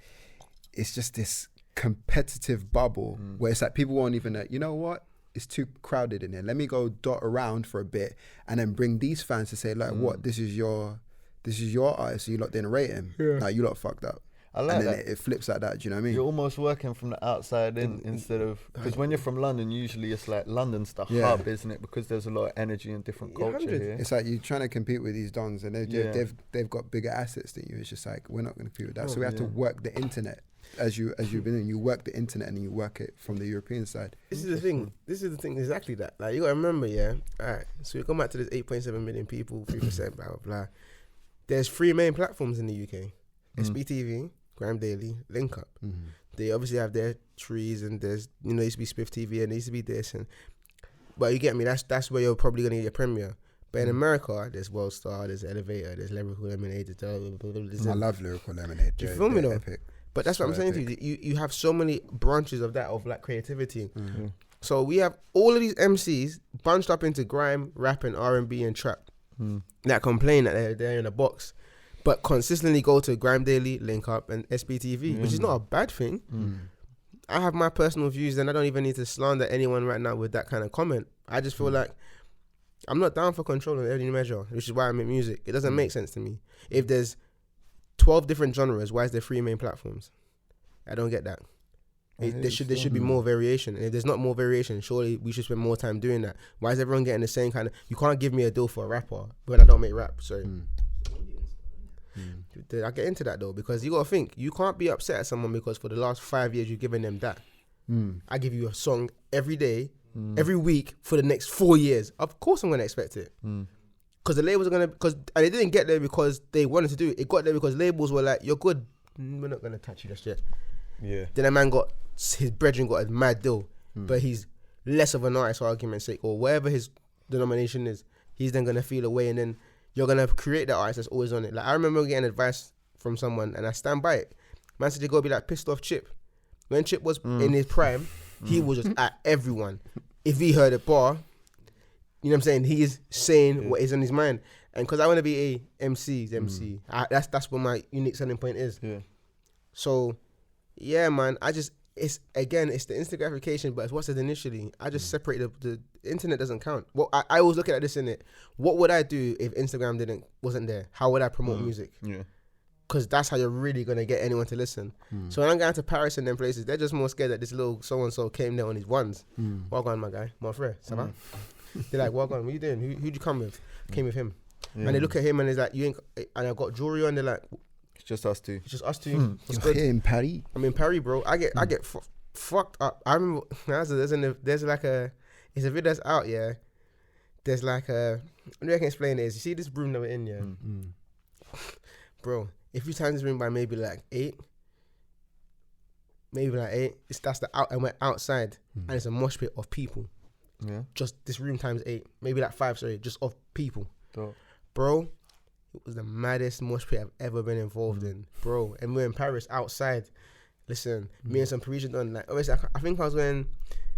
it's just this competitive bubble where it's like people won't even know, you know what, it's too crowded in here, let me go dot around for a bit and then bring these fans to say like, what, this is your artist, so you lot didn't rate him. Like, you lot fucked up. I like and then that. it flips like that. Do you know what I mean? You're almost working from the outside in instead of, because when you're from London, usually it's like London's the hub, isn't it? Because there's a lot of energy and different culture 100. here. It's like you're trying to compete with these dons, and they've got bigger assets than you. It's just like, we're not going to compete with that. So we have to work the internet as you've been in. You work the internet and then you work it from the European side. This is the thing. Exactly that. Like, you gotta remember, yeah. All right. So we come back to this 8.7 million people, 3%, blah blah blah. There's 3 main platforms in the UK: SBTV, Grime Daily, Link Up. They obviously have their trees, and there's, you know, there used to be Spiff TV, and there used to be this, and but you get me. That's where you're probably gonna get your premiere. But in America, there's World Star, there's Elevator, there's Lyrical Lemonade. I love Lyrical Lemonade. Do you feel me though? Epic. But that's what I'm saying to you. You have so many branches of that, of like creativity. So we have all of these MCs bunched up into grime, rap, and R&B and trap that complain that they're in a box, but consistently go to Grime Daily, Link Up, and SBTV, which is not a bad thing. I have my personal views, and I don't even need to slander anyone right now with that kind of comment. I just feel like I'm not down for control in any measure, which is why I make music. It doesn't make sense to me. If there's 12 different genres, why is there 3 main platforms? I don't get that. There should be more variation. And if there's not more variation, surely we should spend more time doing that. Why is everyone getting the same kind of... You can't give me a deal for a rapper when I don't make rap. Sorry. I get into that though, because you got to think, you can't be upset at someone because for the last 5 years you've given them that. I give you a song every day, every week for the next 4 years. Of course I'm going to expect it. Because the labels are going to... And they didn't get there because they wanted to do it. It got there because labels were like, you're good. We're not going to touch you just yet. Yeah. Then a man his brethren got a mad deal, but he's less of an artist for argument's sake, or whatever his denomination is. He's then going to feel away, and then you're going to create that artist that's always on it. Like, I remember getting advice from someone, and I stand by it. Man said you got to be like pissed off Chip. When Chip was in his prime, he was just at everyone. If he heard a bar, you know what I'm saying, he is saying what is on his mind. And because I want to be a MC. That's what my unique selling point is. Yeah. So, yeah, man, it's the instant gratification, but it's what's it initially. I just separate the internet doesn't count. Well, I always look at this in it. What would I do if Instagram wasn't there? How would I promote music? Yeah. Because that's how you're really going to get anyone to listen. So when I'm going to Paris and them places, they're just more scared that this little so-and-so came there on his ones. Well gone, my guy. Mon frère, ça va? They're like, well gone, what you doing? Who'd you come with? Came with him. Yeah. And they look at him and he's like, you ain't... And I got jewelry on, they're like... It's just us two. It's just us two. It's You're good. here in Paris. I'm in Paris, bro. I get fucked up. I remember there's like a... It's a video that's out, yeah. There's like a... The way I can explain it is, you see this room that we're in, yeah? Bro, if you time this room by maybe like 8, that's the out, and we're outside, and it's a mosh pit of people. Yeah. Just this room times 8, maybe like 5, sorry, just of people. Dope. Bro, it was the maddest mosh pit I've ever been involved in, bro. And we're in Paris outside. Listen, me and some Parisian done, like, obviously, I think I was wearing,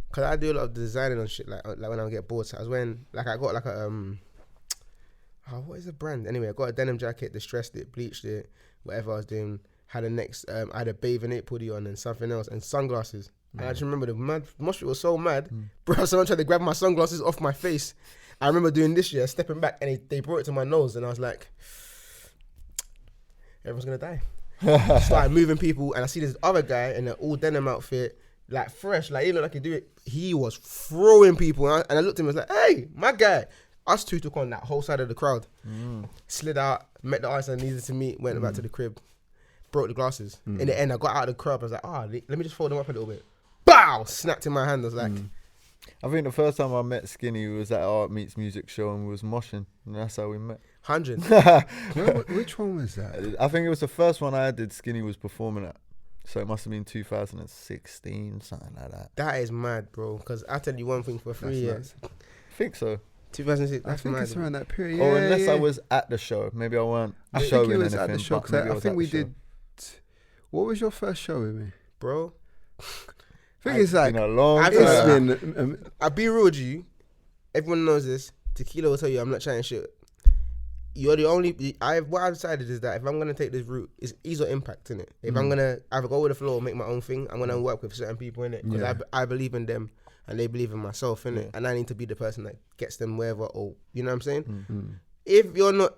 because I do a lot of designing on shit, like when I get bored. So I was wearing, like, I got like a, what is the brand? Anyway, I got a denim jacket, distressed it, bleached it, whatever I was doing. Had a I had a bathing ape hoodie on and something else, and sunglasses. And I just remember the mosh pit was so mad. Bro, someone tried to grab my sunglasses off my face. I remember doing this year, stepping back, and they brought it to my nose, and I was like, everyone's gonna die. Started moving people, and I see this other guy in an all denim outfit, like fresh, like he looked like he do it. He was throwing people, and I looked at him and was like, hey, my guy. Us two took on that whole side of the crowd. Slid out, met the artist I needed to meet, went back to the crib, broke the glasses. In the end, I got out of the crowd. I was like, let me just fold them up a little bit. Bow! Snapped in my hand. I was like, I think the first time I met Skinny was at Art Meets Music show and we was moshing, and that's how we met. 100. Which one was that? I think it was the first one I did. Skinny was performing at, so it must have been 2016, something like that. That is mad, bro. Because I tell you one thing for 3 years. I think so. 2006. I That's think mad. it's around that period. Or Yeah, unless yeah. I was at the show, maybe I weren't I think showing you was anything. at the show. but maybe I was think at we the show. did. What was your first show with me? Bro. I think it's like Been a long I've time. it's been. I'll be real with you. Everyone knows this. Tequila will tell you I'm not trying shit. You're the only. What I've decided is that if I'm gonna take this route, it's ease or impact in it. If I'm gonna either go with the flow or make my own thing, I'm gonna work with certain people in it because Yeah. I believe in them and they believe in myself in it, and I need to be the person that gets them wherever. Or you know what I'm saying? If you're not.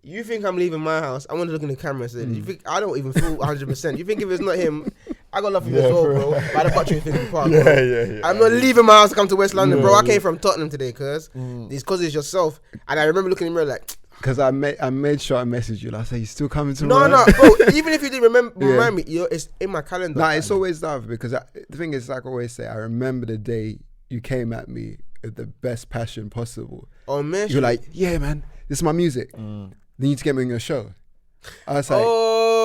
You think I'm leaving my house? I want to look in the camera and say, you think I don't even feel 100%. You think if it's not him, I got love for you as well, bro. But I got you in Finsbury Park, bro. I'm not leaving my house to come to West London, bro. I came from Tottenham today, cuz. It's because it's yourself. And I remember looking in the mirror like, Because I made sure I messaged you. Like, I said, you still coming to no, work? bro. Even if you didn't remind me, it's in my calendar. Nah, it's always that because the thing is, like I always say, I remember the day you came at me with the best passion possible. Oh, man. You're like, yeah, man, this is my music. They need to get me on your show. I was like,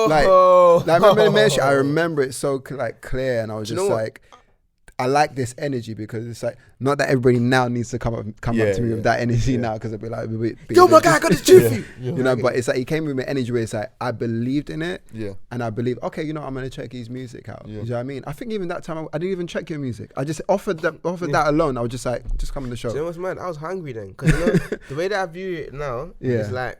like remember the mention? I remember it so clear, and I was Do you just know what? like, I like this energy because it's like not that everybody now needs to come up to me with that energy now because they'll be like, yo, my guy, I got this tune for you. you know. But it's like he came with an energy where it's like I believed in it, Yeah. and I believe, okay, you know, I'm gonna check his music out. Yeah. You know what I mean? I think even that time I didn't even check your music. I just offered that alone. I was just like, just come on the show. Do you know what's mad? I was hungry then. Because you know, the way that I view it now is like,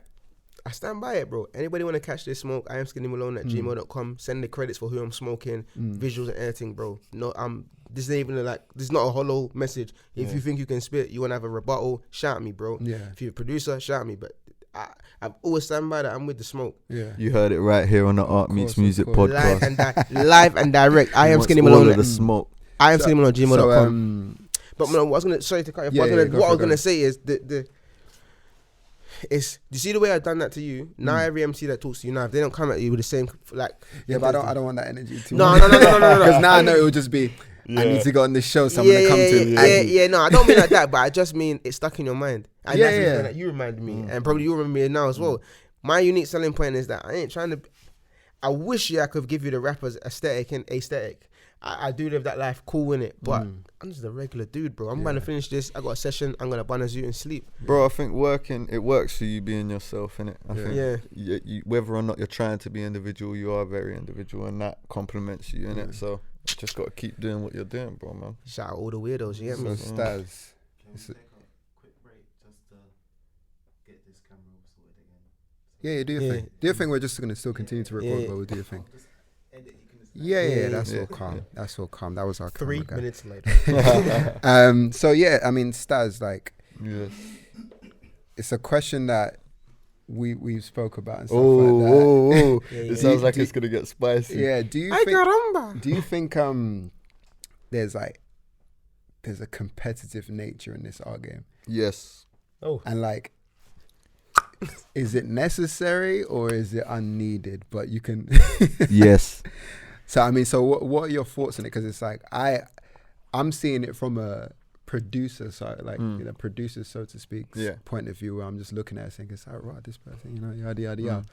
I stand by it, bro. Anybody want to catch this smoke? I am skinnymalone at gmail.com. Send the credits for who I'm smoking, visuals and editing, bro. No, this ain't even this is not a hollow message. If you think you can spit, you want to have a rebuttal, shout me, bro. Yeah. If you're a producer, shout me. But I've always stand by that. I'm with the smoke. Yeah. You heard it right here on the Art Meets Music course. podcast. Live and direct. I am Wants skinnymalone all of at the smoke. I am skinnymalone at gmail.com. So, But Malone, what I was gonna sorry to cut you. Yeah, What I was go. gonna say is do you see the way I've done that to you? Now every MC that talks to you now, if they don't come at you with the same yeah, but I don't want that energy too No. much. Because now I know it will just be, I need to go on this show, so I'm gonna come to yeah. No, I don't mean like that, but I just mean it's stuck in your mind. And Yeah, that's yeah. something that you reminded me, and probably you remember me now as well. My unique selling point is that I ain't trying to. I wish I could give you the rapper's aesthetic and aesthetic. I do live that life cool in it, but I'm just a regular dude, bro. I'm going to finish this. I got a session. I'm gonna bun a zoo and sleep. Bro, I think it works for you being yourself, innit? I think you, whether or not you're trying to be individual, you are very individual, and that compliments you, innit? So you just got to keep doing what you're doing, bro, man. Shout out all the weirdos, you get So me? Staz, Can we take a quick break just to get this camera all sorted again? yeah, do your Yeah. thing. Do your thing. We're just gonna still continue to record, Yeah. but we'll do your thing. Just edit, you can just Yeah, that's yeah. all calm. That's all calm. That was our 3 camera guy. minutes later. So yeah, I mean, Staz, like, Yes. it's a question that we spoke about and stuff like that. Oh, Yeah, it yeah. sounds like it's gonna get spicy. Yeah. Do you think there's a competitive nature in this art game, Yes. Oh, and like, is it necessary or is it unneeded? But you can. Yes. So I mean, so what are your thoughts on it? Because it's like I'm seeing it from a producer side, like producer, so to speak, point of view, where I'm just looking at it saying, it's like, right, this person, you know, yada yada yada.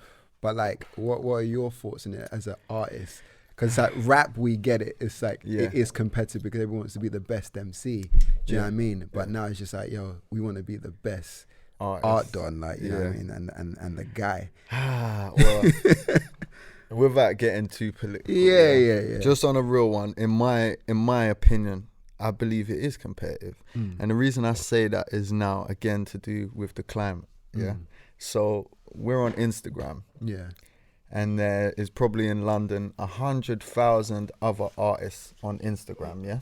But like, what are your thoughts on it as an artist? Because like rap, we get it. It's like it is competitive because everyone wants to be the best MC. Do you know what I mean? But now it's just like, yo, we want to be the best art done, like, you know what I mean, and the guy. Well, without getting too political. Yeah. Just on a real one, in my opinion, I believe it is competitive. And the reason I say that is now again to do with the climate. Yeah. So we're on Instagram. Yeah. and there is probably in London 100,000 other artists on Instagram, yeah?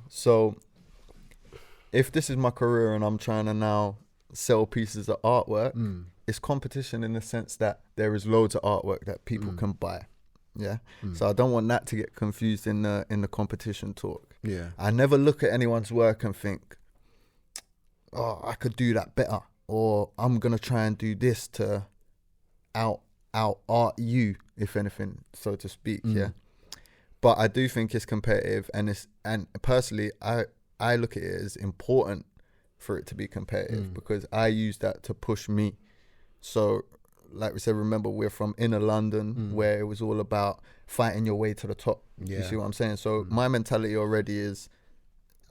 So if this is my career and I'm trying to now sell pieces of artwork, it's competition in the sense that there is loads of artwork that people can buy, yeah? So I don't want that to get confused in the competition talk. Yeah. I never look at anyone's work and think, oh, I could do that better, or I'm gonna try and do this to out art you, if anything, so to speak. Yeah. But I do think it's competitive, and personally I look at it as important for it to be competitive, because I use that to push me. So like we said, remember, we're from inner London, where it was all about fighting your way to the top. Yeah. You see what I'm saying? So my mentality already is,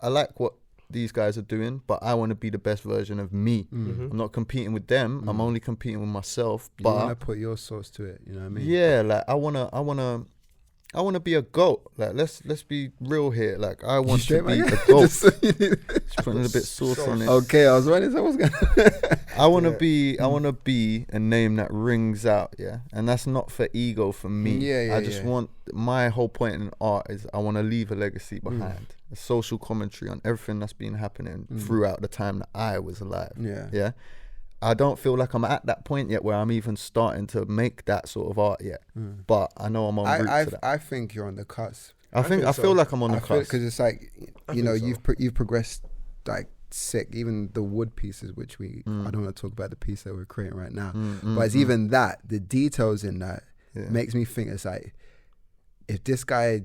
I like what these guys are doing, but I want to be the best version of me. I'm not competing with them. I'm only competing with myself. You But want to put your sauce to it, you know what I mean? yeah, like I wanna be a GOAT. Like let's be real here. Like I want to be a GOAT. Just putting a bit sauce on it. Okay, I was wondering what's going on. I wanna be a name that rings out, yeah. And that's not for ego for me. Yeah, I just want, my whole point in art is I wanna leave a legacy behind. A social commentary on everything that's been happening throughout the time that I was alive. Yeah. Yeah. I don't feel like I'm at that point yet where I'm even starting to make that sort of art yet. But I know I'm on route to that. I think you're on the cusp. I feel like I'm on the cusp. Because it's like, you know, you've progressed like sick. Even the wood pieces, which I don't want to talk about the piece that we're creating right now, but it's even that, the details in that makes me think it's like, if this guy,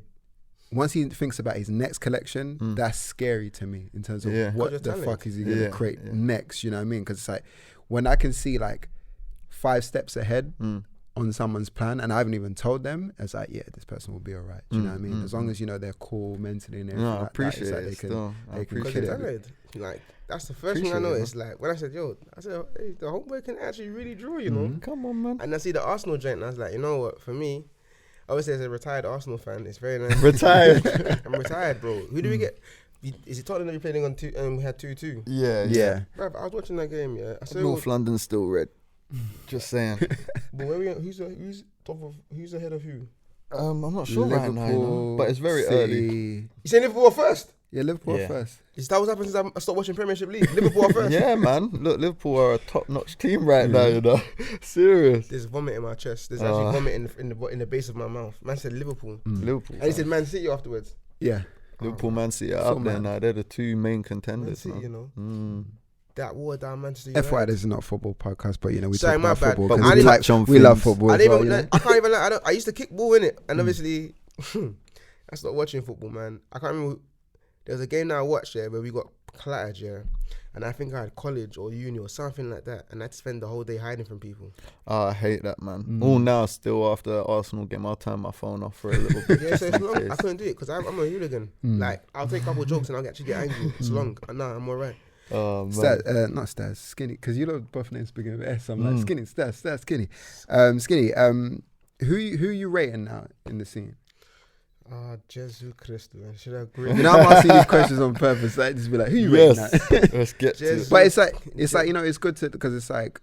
once he thinks about his next collection, that's scary to me in terms of what the fuck is he going to create next, you know what I mean? Because it's like, when I can see like 5 steps ahead on someone's plan, and I haven't even told them, it's like, yeah, this person will be all right. Do you know what I mean? As long as, you know, they're cool mentally and everything. No, I appreciate that, it. it's Still, they can Because kill they're it. talented. Like, that's the first thing I noticed. Like, when I said, hey, the homeboy can actually really draw, you know? Come on, man. And I see the Arsenal joint, and I was like, you know what, for me, obviously as a retired Arsenal fan, it's very nice. Retired. I'm retired, bro. Who do we get? Is it Tottenham that we playing on 2? We had 2-2. Yeah. Bruv, I was watching that game, yeah. I said, North London's still red. Just saying. but who's ahead of who? I'm not sure right now, you know, but it's very early. You saying Liverpool are first? Yeah, Liverpool first. Is that what's happened since I stopped watching Premiership League? Liverpool are first. Yeah, man. Look, Liverpool are a top-notch team right now, you know. Serious. There's vomit in my chest. There's actually vomit in the base of my mouth. Man said Liverpool. Liverpool. And he said Man City afterwards. Yeah. Liverpool, Man City are up there now. They're the 2 main contenders. Man City, you know. That watered down Manchester FYI, United. this is not a football podcast, but you know, we Sorry, talk my about bad. football. But 'cause we touch on we love things. football I as didn't well, even, you know? I can't even lie. I used to kick ball in it, and obviously, I stopped watching football, man. I can't remember. There was a game that I watched where we got clattered, and I think I had college or uni or something like that, and I had to spend the whole day hiding from people. Oh, I hate that, man. All now, still after the Arsenal game, I'll turn my phone off for a little bit. Yeah, so it's long. I couldn't do it because I'm a hooligan. Like, I'll take a couple jokes and I'll actually get angry. It's long. And now I'm alright. Oh, man. Not Staz, Skinny, because you know both names begin with S. I'm like Skinny, Staz, Skinny. Skinny, who you rating now in the scene? Jesus Christ, man. Should I agree? You know, I'm asking these questions on purpose. Like, just be like, who you rating now? Let's get to it. But it's like, you know, it's good to, because it's like,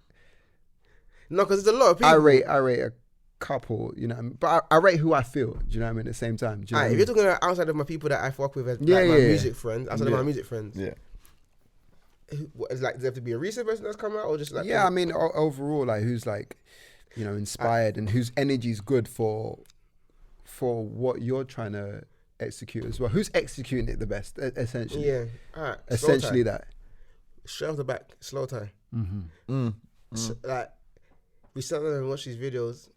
No, because there's a lot of people. I rate a couple, you know, but I rate who I feel. Do you know what I mean? At the same time, do you know what I If mean? you're talking about outside of my people that I fuck with as Yeah, like my yeah. music friends, outside of my music friends, Yeah. what is like, does there have to be a recent person that's come out or just like? Yeah, I mean, overall, like, who's like, you know, inspired and whose energy is good for what you're trying to execute as well. Who's executing it the best, essentially? Yeah, alright. Essentially that. Straight off the back, Slow Tie. So, like, we sat there and watched these videos,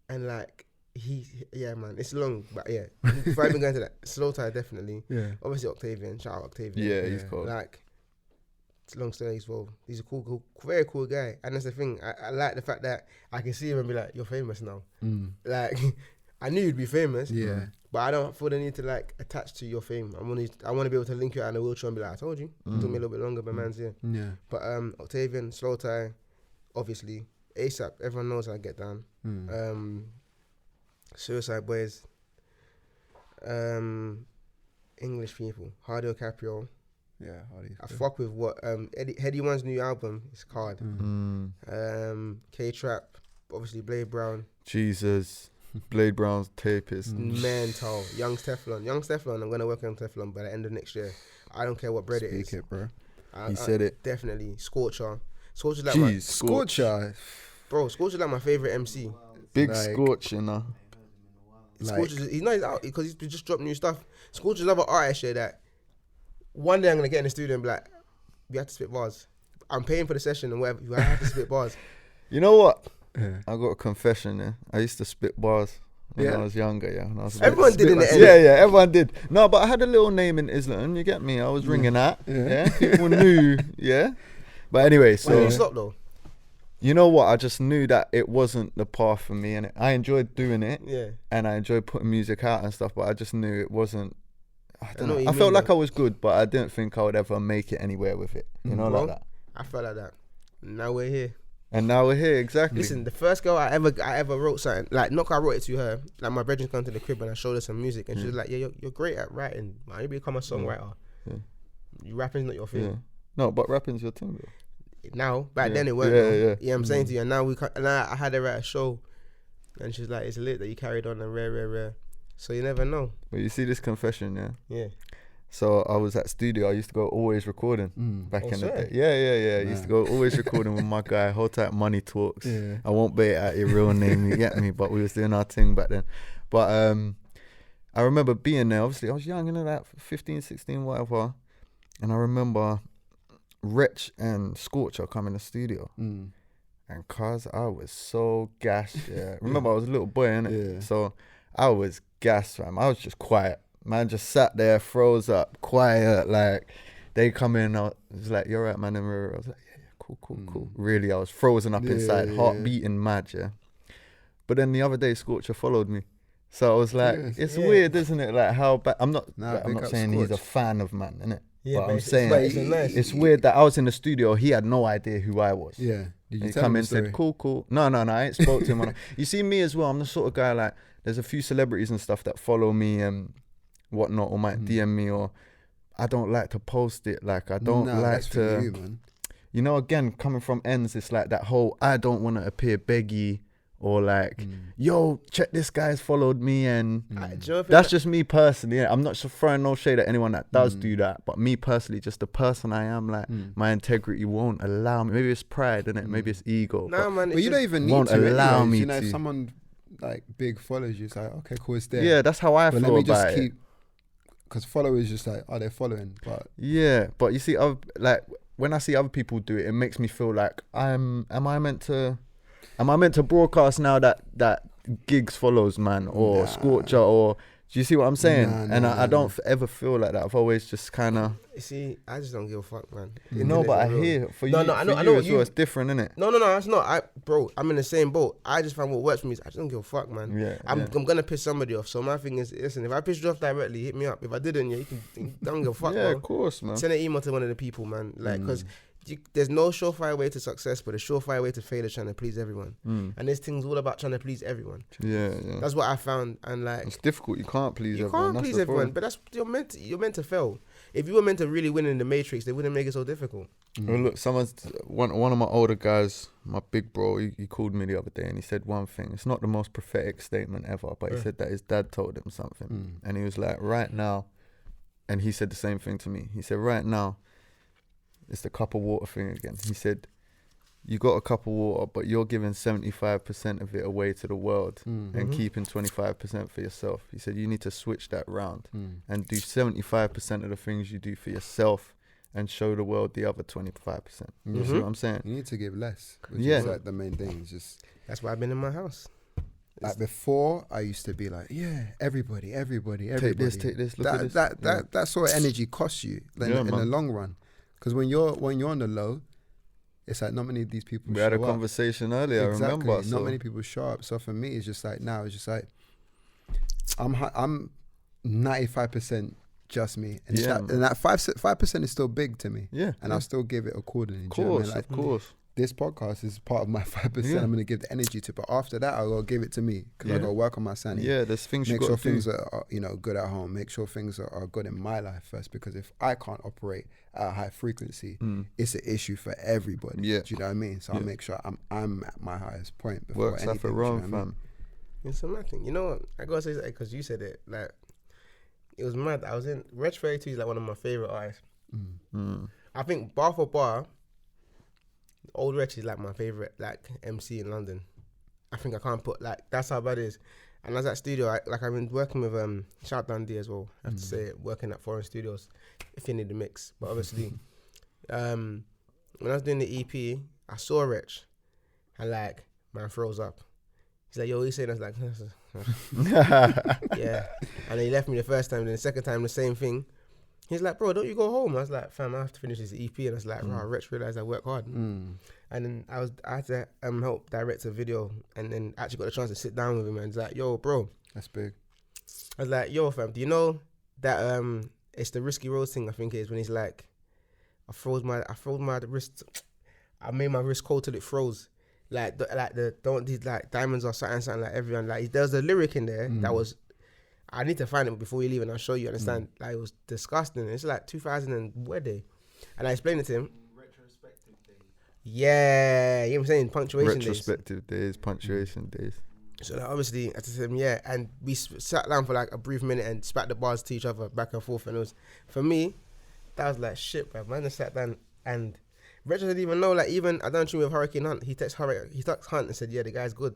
and like, yeah, man, it's long, but yeah. Before I even go into that, Slow Tie definitely. Yeah. Obviously Octavian, shout out Octavian. Yeah, he's cool. Like, it's long story as well. He's a cool, very cool guy, and that's the thing. I like the fact that I can see him and be like, "You're famous now." Like, I knew you'd be famous. Yeah. But I don't feel the need to like attach to your fame. I want to be able to link you out in a wheelchair and be like, I told you. It took me a little bit longer, but man's here. Yeah. But Octavian, Slow Tie, obviously, ASAP. Everyone knows how I get down. Suicide Boys. English people. Hardy Caprio. Yeah. I fuck with what Heady One's new album is called. K-Trap. obviously Blade Brown, Jesus, Blade Brown's tape is mental. Young's Teflon. I'm gonna work on Teflon by the end of next year. I don't care what bread it is. Speak it, bro. He said it. Definitely Scorcher. Scorcher's like Jeez, Scorcher. bro. Scorcher's like my favorite MC. Big Like- Scorch, you know. Scorcher's he's out because he's just dropped new stuff. Scorcher's another artist here that one day I'm gonna get in the studio and be like, we have to spit bars. I'm paying for the session and whatever. I have to spit bars. You know what? Yeah. I got a confession. Yeah, I used to spit bars when Yeah. I was younger. Yeah, when I was Everyone did in the end. Yeah, everyone did. No, but I had a little name in Islam. You get me? I was ringing that. Yeah, people knew. Yeah, but anyway, Why so did you stop though? you know what? I just knew that it wasn't the path for me, and I enjoyed doing it, Yeah. and I enjoyed putting music out and stuff. But I just knew it wasn't. I don't know know. what you I felt mean, like though. I was good, but I didn't think I would ever make it anywhere with it. You know, Bro, like that. I felt like that. Now we're here. And now we're here. Exactly. Listen, the first girl I ever wrote something, like not 'cause I wrote it to her, like my brethren's come to the crib and I showed her some music and she was like, yeah, you're great at writing. Why don't you become a songwriter? Yeah. You rapping's not your thing. Yeah. No, but rapping's your thing, though. Now, back Yeah. then it weren't. Yeah, though. yeah. Yeah, I'm saying to you, and now I had her at a show and she's like, it's lit that you carried on and rare. So you never know. But you see this confession, yeah. Yeah. So I was at studio. I used to go always recording back Oh, in the swear? day. Yeah. I used to go always recording with my guy. Whole time Money Talks. Yeah. I won't bait out your real name. You get me? But we was doing our thing back then. But I remember being there. Obviously, I was young, you know, that 15, 16, whatever. And I remember Wretch and Scorcher come in the studio. And cause I was so gassed. Yeah. Remember, I was a little boy, innit? Yeah. So I was gassed, fam. I was just quiet. Man just sat there, froze up, quiet. Like, they come in, I was like, you're right, man. And I was like, yeah, cool. Really, I was frozen up inside, heart beating mad, yeah. But then the other day, Scorcher followed me. So I was like, it's weird, isn't it? Like, how bad. I'm not saying he's a fan of man, innit? Yeah, but I'm it's saying nice. it's weird that I was in the studio. He had no idea who I was. Yeah. Did you He tell come him in the story? and said, cool. No, I ain't spoke to him. You see me as well. I'm the sort of guy, like, there's a few celebrities and stuff that follow me and whatnot, or might DM me, or I don't like to post it. Like, I don't like that's to, for you, man. you know, again, coming from ends, it's like that whole, I don't want to appear beggy, or like, yo, check this guy's followed me, and Do you know if that's just me personally. Yeah. I'm not just throwing no shade at anyone that does do that, but me personally, just the person I am, like, my integrity won't allow me. Maybe it's pride, innit? Maybe it's ego. Nah, man. But you don't even need won't to allow anyways. me You know, to. if someone like big follows you, it's like, okay, cool, it's there. Yeah, that's how I but feel let me about just it. keep, because followers just like, oh, they're following, but Yeah, but you see, like, when I see other people do it, it makes me feel like am I meant to broadcast now that Gigs follows man, or Scorcher, or do you see what I'm saying? I don't ever feel like that. I've always just kind of. See, I just don't give a fuck, man. No, but I hear for you. I know as well. It's different, isn't it? No, that's not. Bro, I'm in the same boat. I just find what works for me. I just don't give a fuck, man. Yeah, I'm gonna piss somebody off. So my thing is, listen, if I pissed you off directly, hit me up. If I didn't, you can don't give a fuck, Yeah, bro. of course, man. Send an email to one of the people, man. Like, because there's no surefire way to success, but a surefire way to failure trying to please everyone. And this thing's all about trying to please everyone. Yeah. That's what I found, and like, It's difficult. You can't please you everyone. can't That's please the everyone. problem. But you're meant to fail. If you were meant to really win in the Matrix, they wouldn't make it so difficult. Well, look, one of my older guys, my big bro, he called me the other day and he said one thing. It's not the most prophetic statement ever, but he said that his dad told him something. And he was like, right now, and he said the same thing to me. He said, right now, it's the cup of water thing again. He said, you got a cup of water, but you're giving 75% of it away to the world and keeping 25% for yourself. He said, you need to switch that round and do 75% of the things you do for yourself and show the world the other 25%. You see what I'm saying? you need to give less. Which Yeah. is like the main thing. It's just That's why I've been in my house. like before, I used to be like, yeah, everybody. Take this, look at this. That sort of energy costs you in the man. long run. Because when you're on the low, it's like not many of these people We show had a up. conversation earlier, Exactly. I remember. Not So many people show up. So for me, it's just like now, it's just like I'm 95% just me, and Yeah, that 5% is still big to me. yeah, and I'll still give it accordingly. of Do you know what I course, mean? of course. this podcast is part of my 5%. Yeah. I'm going to give the energy to, but after that, I'll go give it to me because I Yeah. got to work on my sanity. Yeah, there's things you Make got sure to do. things are, you know, good at home. Make sure things are good in my life first, because if I can't operate at a high frequency, it's an issue for everybody. Yeah. Do you know what I mean? So I'll Yeah. make sure I'm at my highest point before Works anything. off a do you know wrong, what I mean? fam. It's a mad thing. You know what? I gotta say that because you said it. Like, it was mad. I was in Reg 32 is like one of my favorite artists. I think bar for bar, Old Reg is like my favorite like MC in London. I think I can't put like that's how bad it is. And as that studio, I've been working with shout Dundee as well. I have to say it, working at foreign studios, if you need the mix. But obviously, when I was doing the EP, I saw Rich, and like man froze up. He's like, yo, what you saying? I was like, yeah. And he left me the first time. Then the second time, the same thing. He's like, bro, don't you go home? I was like, fam, I have to finish this EP. And I was like, wow, Rich realised I work hard. And then I had to help direct a video, and then actually got the chance to sit down with him. And he's like, yo, bro. That's big. I was like, yo, fam, do you know that it's the Risky Road thing, I think it is, when he's like, I froze my wrist. I made my wrist cold till it froze. Like these like diamonds or something like everyone. Like there was a lyric in there that was, I need to find it before you leave and I'll show you, understand? Like it was disgusting. It's like 2000 and what day? And I explained it to him. Retrospective day. Yeah, you know what I'm saying? Punctuation days. Retrospective days, punctuation days. So like, obviously, I said to him, yeah, and we sat down for like a brief minute and spat the bars to each other back and forth, and it was, for me, that was like shit, bro. Man just sat down and Retro didn't even know, like even, I don't know with Hurricane Hunt, he texted Hunt and said, yeah, the guy's good.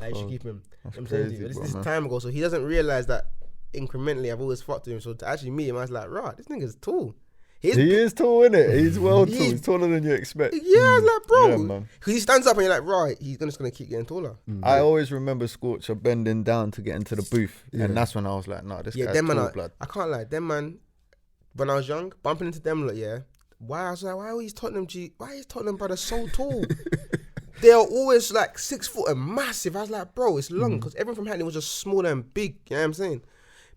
Like you should keep him. That's I'm saying to crazy, you, this bro, is man. time ago, so he doesn't realise that incrementally I've always fucked with him. So to actually meet him, I was like, right, this nigga's tall. He is tall, innit? He's well tall. He's- He's taller than you expect. Yeah, I was like, bro. Yeah, man. Because he stands up and you're like, right, he's just going to keep getting taller. I always remember Scorcher bending down to get into the booth. Yeah. And that's when I was like, nah, this Yeah, guy's them man, tall blood. I can't lie, them man, when I was young, bumping into them, like, yeah, why are these Tottenham brothers so tall? They are always like 6 foot and massive. I was like, bro, it's long, because everyone from Hackney was just small and big, you know what I'm saying?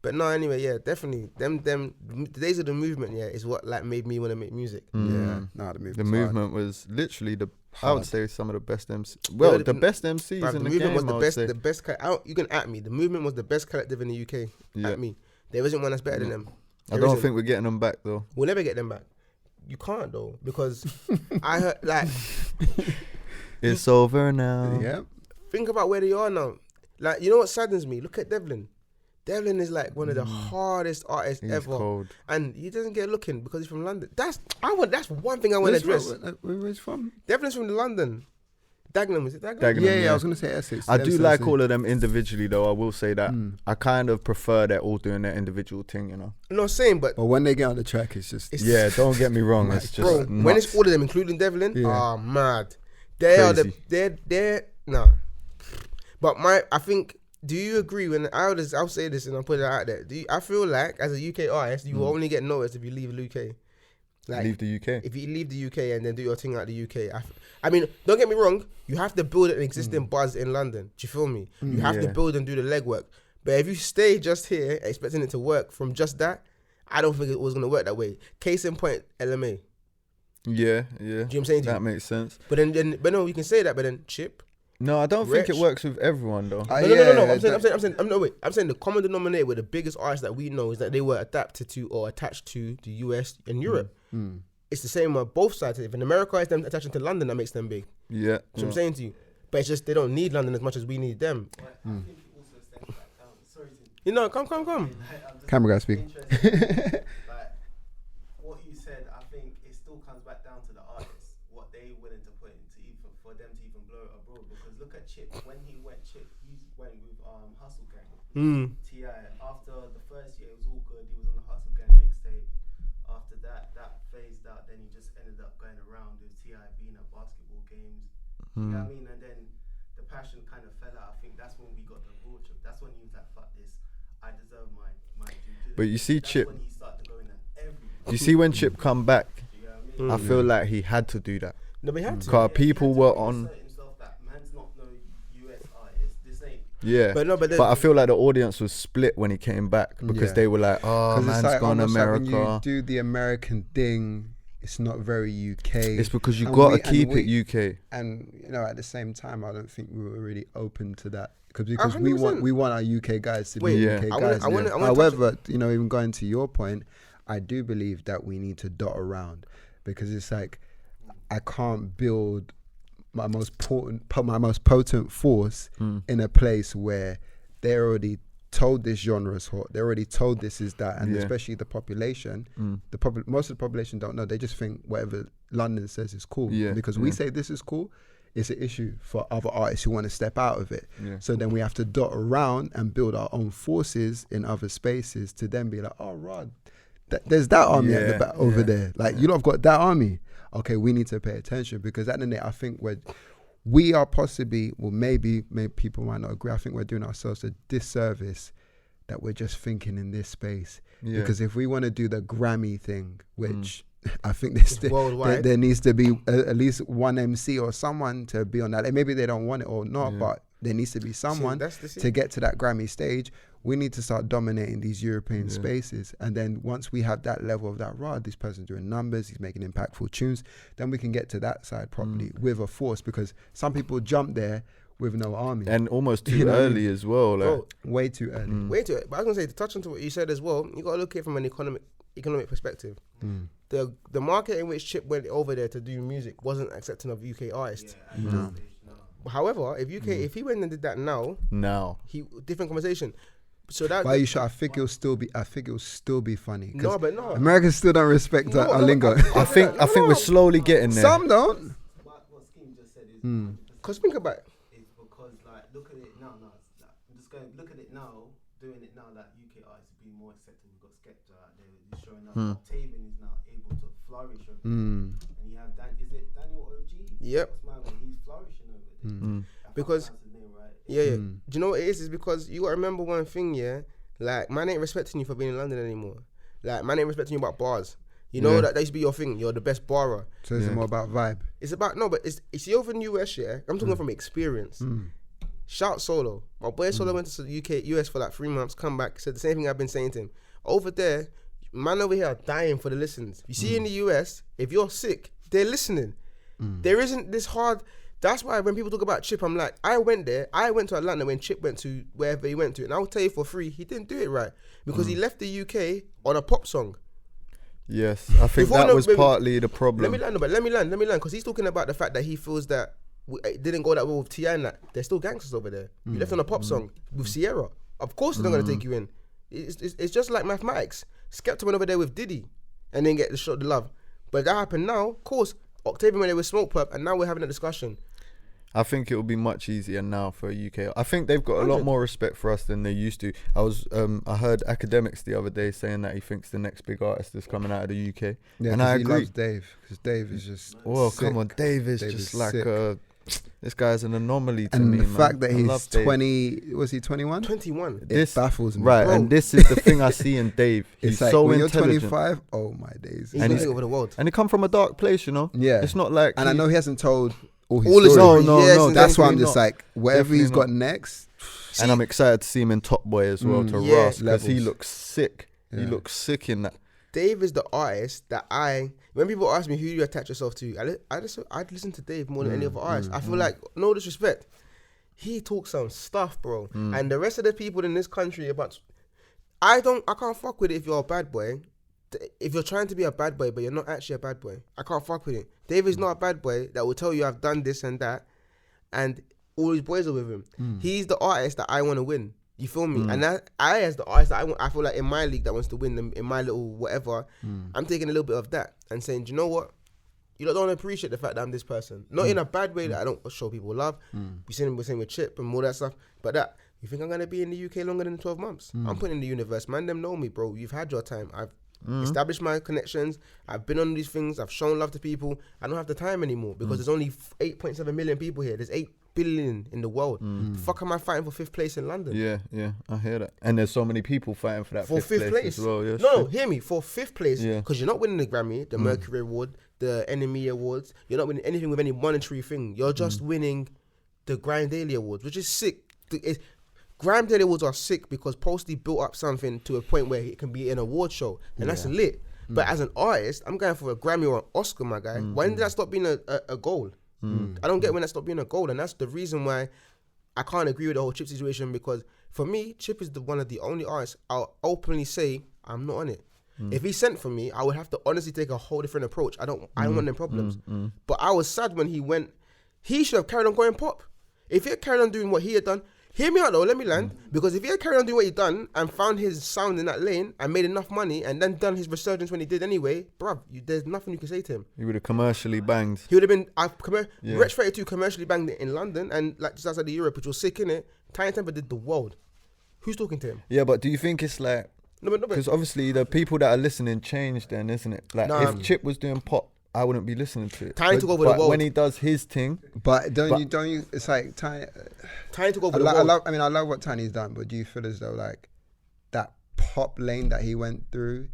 But no, anyway, yeah, definitely, the days of the movement, yeah, is what like made me want to make music. Yeah. Nah, the The movement was literally I Hard. would say some of the best MCs. Well, Yeah, the best MCs Bruv, in the the movement game, was I would say. the best. You can at me. The movement was the best collective in the UK. Yeah. At me, there isn't one that's better than them. I There don't isn't. think we're getting them back, though. We'll never get them back. You can't though, because I heard like It's over now. Yeah. think about where they are now. Like, you know what saddens me? Look at Devlin. Devlin is like one of the hardest artists He's ever, cold. and he doesn't get looking because he's from London. That's one thing I want to address. Where is from? Devlin's from London. Dagenham, is it Dagenham? Dagenham, Yeah, yeah. I was gonna say Essex. I Them do sense like it. all of them individually, though. I will say that. I kind of prefer they're all doing their individual thing, you know. No, same, but But when they get on the track, it's just Yeah, don't get me wrong. It's just bro, when it's nuts. all of them, including Devlin, Yeah. mad. They are they're no. But I think. Do you agree when I'll say this and I'll put it out there? I feel like as a UK artist, you will only get noticed if you leave the UK. Like Leave the UK. if you leave the UK and then do your thing out the UK. I mean, don't get me wrong. You have to build an existing buzz in London. Do you feel me? You have to Yeah. build and do the legwork. But if you stay just here expecting it to work from just that, I don't think it was gonna work that way. Case in point, LMA. Yeah, yeah. Do you know what I'm saying? To That you? makes sense. But no, you can say that. But then Chip. No, I don't think it Rich. works with everyone, though. No. I'm saying the common denominator with the biggest artists that we know is that they were adapted to or attached to the US and Europe. It's the same on both sides. If in America it's them attaching to London, that makes them big. Yeah. That's what I'm saying to you. But it's just they don't need London as much as we need them. But I think it also stems back down. Sorry to You know, come. I'm just Camera guy speak. interested. Like what you said, I think it still comes back down to the artists, what they willing to put into even for them to even blow it abroad. Because look at Chip, when he went with Hustle Gang. T.I. after the first year it was all good. He was on the Hustle Gang mixtape. After that phased out. Then he just ended up going around with T.I. being at basketball games. You know what I mean? And then the passion kind of fell out. I think that's when we got the raw Chip. That's when he was like, fuck this, I deserve my due diligence. But you see That's Chip, when he started going at everything. you see when Chip come back, You know what I mean? I feel like he had to do that. No, we had to. Because people were He had to on... assert himself that man's not no US artist. This ain't. Yeah. But I feel like the audience was split when he came back because Yeah. they were like, oh, Because man's it's like gone almost like when America. you do the American thing, it's not very UK. It's because you And got to we- and keep we- it UK. And you know, at the same time, I don't think we were really open to that because we 100%. want our UK guys to Wait, be yeah. UK I guys. wanna touch However, you know, even going to your point, I do believe that we need to dot around because it's like I can't build my most potent force in a place where they're already told this genre is hot. They're already told this is that, and Yeah. especially the population. Most of the population don't know. They just think whatever London says is cool. Yeah, Because we yeah. say this is cool, it's an issue for other artists who want to step out of it. Yeah. So then we have to dot around and build our own forces in other spaces to then be like, oh, Rod, there's that army at the Yeah, back over yeah, there. Like, you lot have got that army. Okay, we need to pay attention because at the end of the day, I think we are possibly, well, maybe people might not agree. I think we're doing ourselves a disservice that we're just thinking in this space. Yeah. Because if we want to do the Grammy thing, which I think worldwide. there needs to be at least one MC or someone to be on that. And maybe they don't want it or not, Yeah. but there needs to be someone that's the to get to that Grammy stage. We need to start dominating these European spaces. And then once we have that level of that rod, this person's doing numbers, he's making impactful tunes, then we can get to that side properly with a force because some people jump there with no army. And almost too You know what I early as well. Like, Bro, Way too early. wait to it. But I was gonna say to touch on to what you said as well. You gotta look at it from an economic perspective. The market in which Chip went over there to do music wasn't accepting of UK artists. No. However, if he went and did that now, now. different conversation. So that Why are you sure? I think it'll still be funny. 'Cause no, but no. Americans still don't respect No, our no, lingo. I think we're slowly getting there. Some don't. What Scheme just said is Because think about it. it's because like look at it now. I'm just going look at it now, doing it now that UK artists are being more accepted. We've got Skepta out there, he's showing up. Octavian is now able to flourish over there. And you have is it Daniel OG? Yep. What's my name? He's flourishing over there. I can't Because- pronounce his name right. Yeah. Do you know what it is? It's because you gotta remember one thing, yeah. Like, man ain't respecting you for being in London anymore. Like, man ain't respecting you about bars. You know that used to be your thing. You're the best barer. So it's more about vibe. It's about but it's the over in US, yeah. I'm talking from experience. Shout Solo. My boy Solo went to the US for like 3 months, come back, said the same thing I've been saying to him. Over there, man over here are dying for the listens. You see in the US, if you're sick, they're listening. There isn't this hard. That's why when people talk about Chip, I'm like, I went to Atlanta when Chip went to wherever he went to, and I'll tell you for free, he didn't do it right because he left the UK on a pop song. Yes, I think Before that no- was wait, partly the problem. Let me land, because he's talking about the fact that he feels that it didn't go that well with T.I. and that they're still gangsters over there. You left on a pop song with Sierra. Of course they're not going to take you in. It's just like mathematics. Skepta went over there with Diddy and then get the love. But that happened now, of course. Octavian went there with Smoke Pub, and now we're having a discussion. I think it will be much easier now for UK. I think they've got a lot 100. more respect for us than they used to. I heard Academics the other day saying that he thinks the next big artist is coming out of the UK, Yeah, and I he agree. loves Dave because Dave is just. Oh, sick. come on, Dave is Dave just is like sick. this guy's an anomaly to And me, the man. fact that I he's love Dave. 20, was he 21? 21. This baffles me. right, Bro. and this is the thing I see in Dave. He's It's like so when you're intelligent, 25, oh my days. He's And going he's- over the world. and he come from a dark place, you know. Yeah. It's not like And I he- know he hasn't told all his All his stories. No, Yes, no, and That's why I'm definitely just not. like, whatever Definitely he's got not. next. And I'm excited to see him in Top Boy as well to yeah. Ross because he Levels. looks sick. He Yeah. looks sick in that. Dave is the artist that when people ask me who do you attach yourself to, I'd listen to Dave more than any other artist. I feel like, no disrespect, he talks some stuff, bro. And the rest of the people in this country I can't fuck with it if you're a bad boy. If you're trying to be a bad boy, but you're not actually a bad boy, I can't fuck with it. Dave is not a bad boy that will tell you I've done this and that, and all his boys are with him. He's the artist that I want to win. You feel me? And I as the artist that I feel like in my league that wants to win in my little whatever, I'm taking a little bit of that and saying, do you know what? You don't appreciate the fact that I'm this person. Not in a bad way that I don't show people love. We're saying with Chip and all that stuff. But that, you think I'm going to be in the UK longer than 12 months? I'm putting in the universe. Man, them know me, bro. You've had your time. I've established my connections. I've been on these things. I've shown love to people. I don't have the time anymore because there's only 8.7 million people here. There's 8 billion in the world. The fuck am I fighting for 5th place in London? Yeah, I hear that. And there's so many people fighting for that For fifth 5th place place. as well. Yeah, No, hear me. For 5th place, Yeah. because you're not winning the Grammy, the Mercury Award, the Enemy Awards. You're not winning anything with any monetary thing. You're just winning the Grime Daily Awards, which is sick. Grime Daily Awards are sick because Posty built up something to a point where it can be an award show, and that's lit. But as an artist, I'm going for a Grammy or an Oscar, my guy. When did that stop being a goal? I don't get when that stopped being a goal, and that's the reason why I can't agree with the whole Chip situation, because for me, Chip is one of the only artists I'll openly say I'm not on it. If he sent for me, I would have to honestly take a whole different approach. I don't want them problems. But I was sad when he went. He should have carried on going pop. If he had carried on doing what he had done, hear me out though, let me land. Because if he had carried on doing what he done and found his sound in that lane and made enough money and then done his resurgence when he did anyway, bruv, there's nothing you can say to him. He would have commercially banged. He would have been Wretch 32 commercially banged it in London and like just outside of Europe, which was sick, innit? Tiny Temper did the world. Who's talking to him? Yeah, but do you think it's like, No, but because obviously the people that are listening change then, isn't it? Like if Chip was doing pop, I wouldn't be listening to it. Tiny took over the world. When he does his thing, But don't you? It's like Tiny. Tiny took over the world. I love what Tiny's done, but do you feel as though like that pop lane that he went through?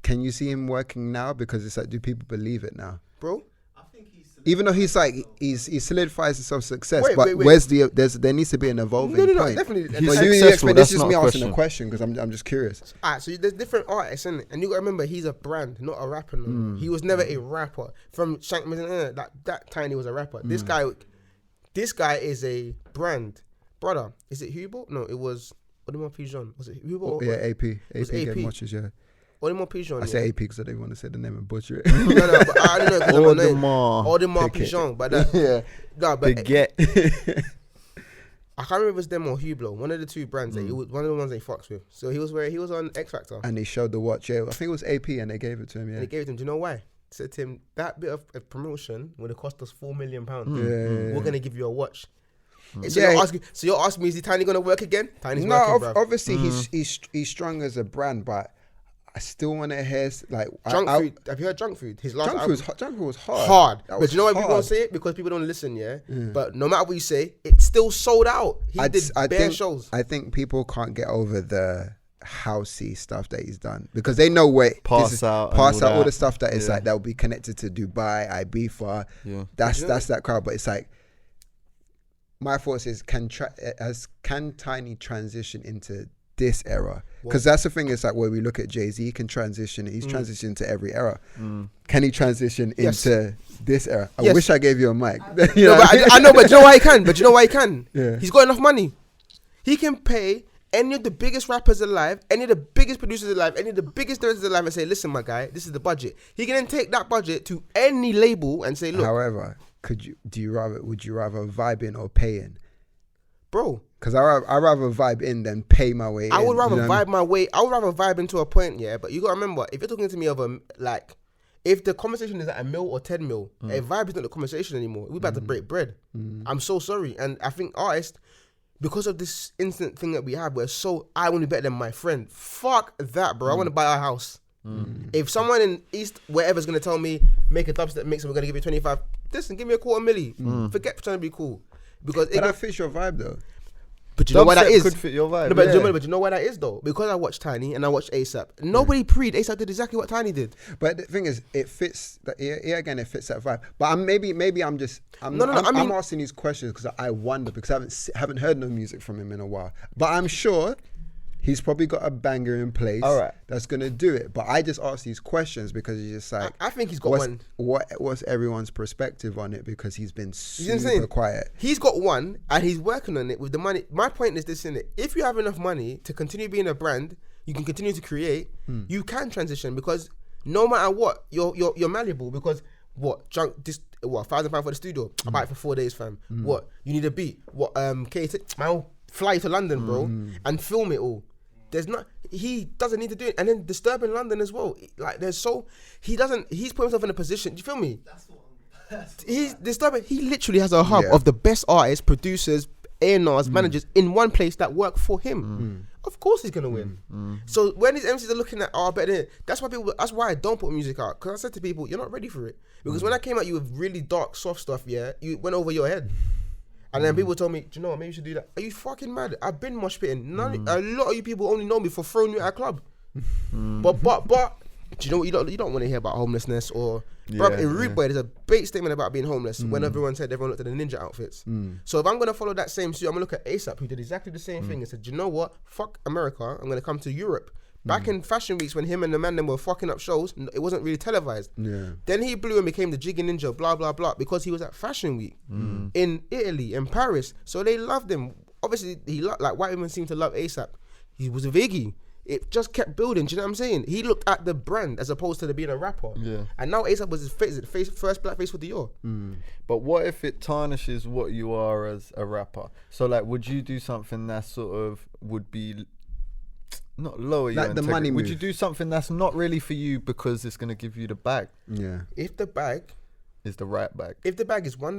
Can you see him working now? Because it's like, do people believe it now? Bro, I think he's Even though he's like he solidifies himself success, Wait, but wait. where's there needs to be an evolving no, point. definitely. He's But successful, you expect that's this is not me a asking a question. question because I'm just curious. Alright, so there's different artists, innit? And you gotta remember, he's a brand, not a rapper. No. He was never a rapper. From Shank that Tiny was a rapper. This guy is a brand. Brother, is it Hugo? No, it was Audemars Piguet. Was it Hugo? Yeah, AP was get AP. watches. Yeah, Audemars Piguet. I say AP because I didn't want to say the name and butcher it. No, but I don't know because I'm a name. Audemars Pick it. Piguet. But that, Yeah, no, but Baguette. I can't remember if it was them or Hublot. One of the two brands. It was one of the ones they fucks with. So he was on X Factor. and he showed the watch. Yeah, I think it was AP, and they gave it to him. And Yeah, they gave it to him. Do you know why? Said to him, that bit of a promotion would have cost us £4 million. Yeah. We're gonna give you a watch. So, Yeah. you're asking me, is he Tiny gonna work again? Tiny's no, working, bruv. obviously he's strong as a brand, but I still want to hear like Junk Food. Have you heard Junk Food? His last album. Junk Food was hard. Hard. That But was you know why people don't hard. say it? Because people don't listen, yeah? But no matter what you say, it's still sold out. He did bare shows. I think people can't get over the housey stuff that he's done because they know where Pass out and all all that. the stuff that is Yeah. like that will be connected to Dubai, Ibiza. Yeah. That's that crowd. But it's like my thoughts is can Tiny transition into this era? Because that's the thing. Is like where we look at Jay-Z, he can transition. He's transitioned to every era. Can he transition Yes. into this era? I Yes. wish I gave you a mic. You No, know but what I mean? I know, but you know why he can? But you know why he can? Yeah. He's got enough money. He can pay any of the biggest rappers alive, any of the biggest producers alive, any of the biggest directors alive and say, listen, my guy, this is the budget. He can then take that budget to any label and say, look, However, would you rather vibe in or pay in? bro, Because I rather vibe in than pay my way in. I would rather you know what I vibe my way. I would rather vibe into a point, yeah. But you gotta remember, if you're talking to me of if the conversation is at a mil or 10 mil, a vibe is not the conversation anymore. We're about to break bread. I'm so sorry, and I think artists, because of this instant thing that we have, I want to be better than my friend. Fuck that, bro. I want to buy a house. If someone in East wherever's gonna tell me make a dubstep mix and we're gonna give you 25, listen, give me a $250,000. Forget trying to be cool. Because But that fits your vibe though. but you know why that Dubstep is? could fit your vibe. No, but, Yeah. but you know why that is though? Because I watched Tiny and I watched ASAP. Nobody preed. ASAP did exactly what Tiny did. But the thing is, it fits. Again, it fits that vibe. But maybe I'm I'm asking these questions because I wonder because I haven't heard no music from him in a while. But I'm sure he's probably got a banger in place. All right. That's gonna do it. But I just ask these questions because it's just like I think he's got one. What's everyone's perspective on it because he's been super insane. quiet. He's got one and he's working on it with the money. My point is this, innit? If you have enough money to continue being a brand, you can continue to create, you can transition because no matter what, you're malleable because £1,000 for the studio. I buy it for 4 days, fam. What? You need a beat. What I'll fly to London, bro, and film it all. He doesn't need to do it. And then disturbing London as well. Like he's put himself in a position, do you feel me? That's what He's disturbing. He literally has a hub Yeah. of the best artists, producers, A&Rs, managers in one place that work for him. Of course he's gonna win. So when these MCs are looking at better, that's why I don't put music out. Because I said to people, you're not ready for it. Because when I came at you with really dark, soft stuff, yeah, you went over your head. And then people told me, do you know what, maybe you should do that. Are you fucking mad? I've been mosh pitting. A lot of you people only know me for throwing you at a club. But do you know what, you don't want to hear about homelessness or bruv, in Rude Boy there's a big statement about being homeless when everyone looked at the ninja outfits. So if I'm gonna follow that same suit, I'm gonna look at ASAP who did exactly the same thing and said, do you know what, fuck America, I'm gonna come to Europe Back in fashion weeks when him and the man them were fucking up shows, it wasn't really televised. Yeah. Then he blew and became the Jiggy Ninja, blah blah blah, because he was at Fashion Week in Italy, in Paris. So they loved him. Obviously, like white women seem to love ASAP. He was a Viggy. It just kept building. Do you know what I'm saying? He looked at the brand as opposed to being a rapper. Yeah. And now ASAP was his first black face with Dior. But what if it tarnishes what you are as a rapper? So like, would you do something that sort of would be not lower your Like the integrity? money Would move. you do something that's not really for you because it's gonna give you the bag? Yeah. If the bag Is the right bag? is the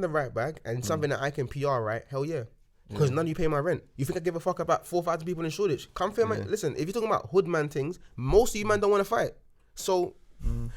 right bag and something that I can PR right, hell yeah. Because none of you pay my rent. You think I give a fuck about 4,000 people in Shoreditch? Come film my listen, if you're talking about hood man things, most of you man don't want to fight. So and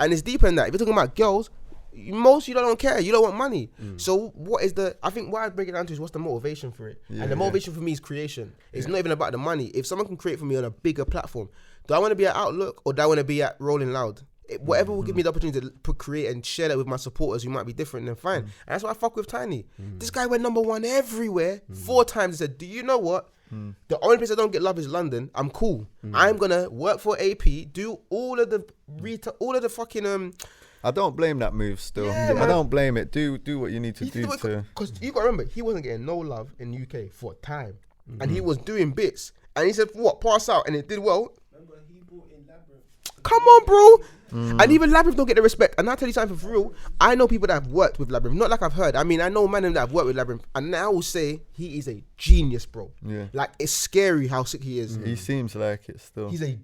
it's deeper than that. If you're talking about girls, most of you don't care. You don't want money. So what is I think what I break it down to is what's the motivation for it. And the motivation for me is creation. It's not even about the money. If someone can create for me on a bigger platform, do I want to be at Outlook or do I want to be at Rolling Loud? Whatever will give me the opportunity to create and share that with my supporters who might be different, then fine. And that's why I fuck with Tiny. This guy went #1 everywhere 4 times and said, do you know what? The only place I don't get love is London. I'm cool. I'm gonna work for AP, do all of the fucking I don't blame that move still. Yeah, I man. don't blame it. Do what you need to do to. because you gotta remember he wasn't getting no love in UK for a time, and he was doing bits, and he said what pass out, and it did well. Remember, he brought in Labyrinth. Come on, bro. And even Labyrinth don't get the respect. And I'll tell you something for real. I know people that have worked with Labyrinth. Not like I've heard. I mean, I know men that have worked with Labyrinth. And I will say he is a genius, bro. Yeah. Like, it's scary how sick he is. He seems like it still. He's a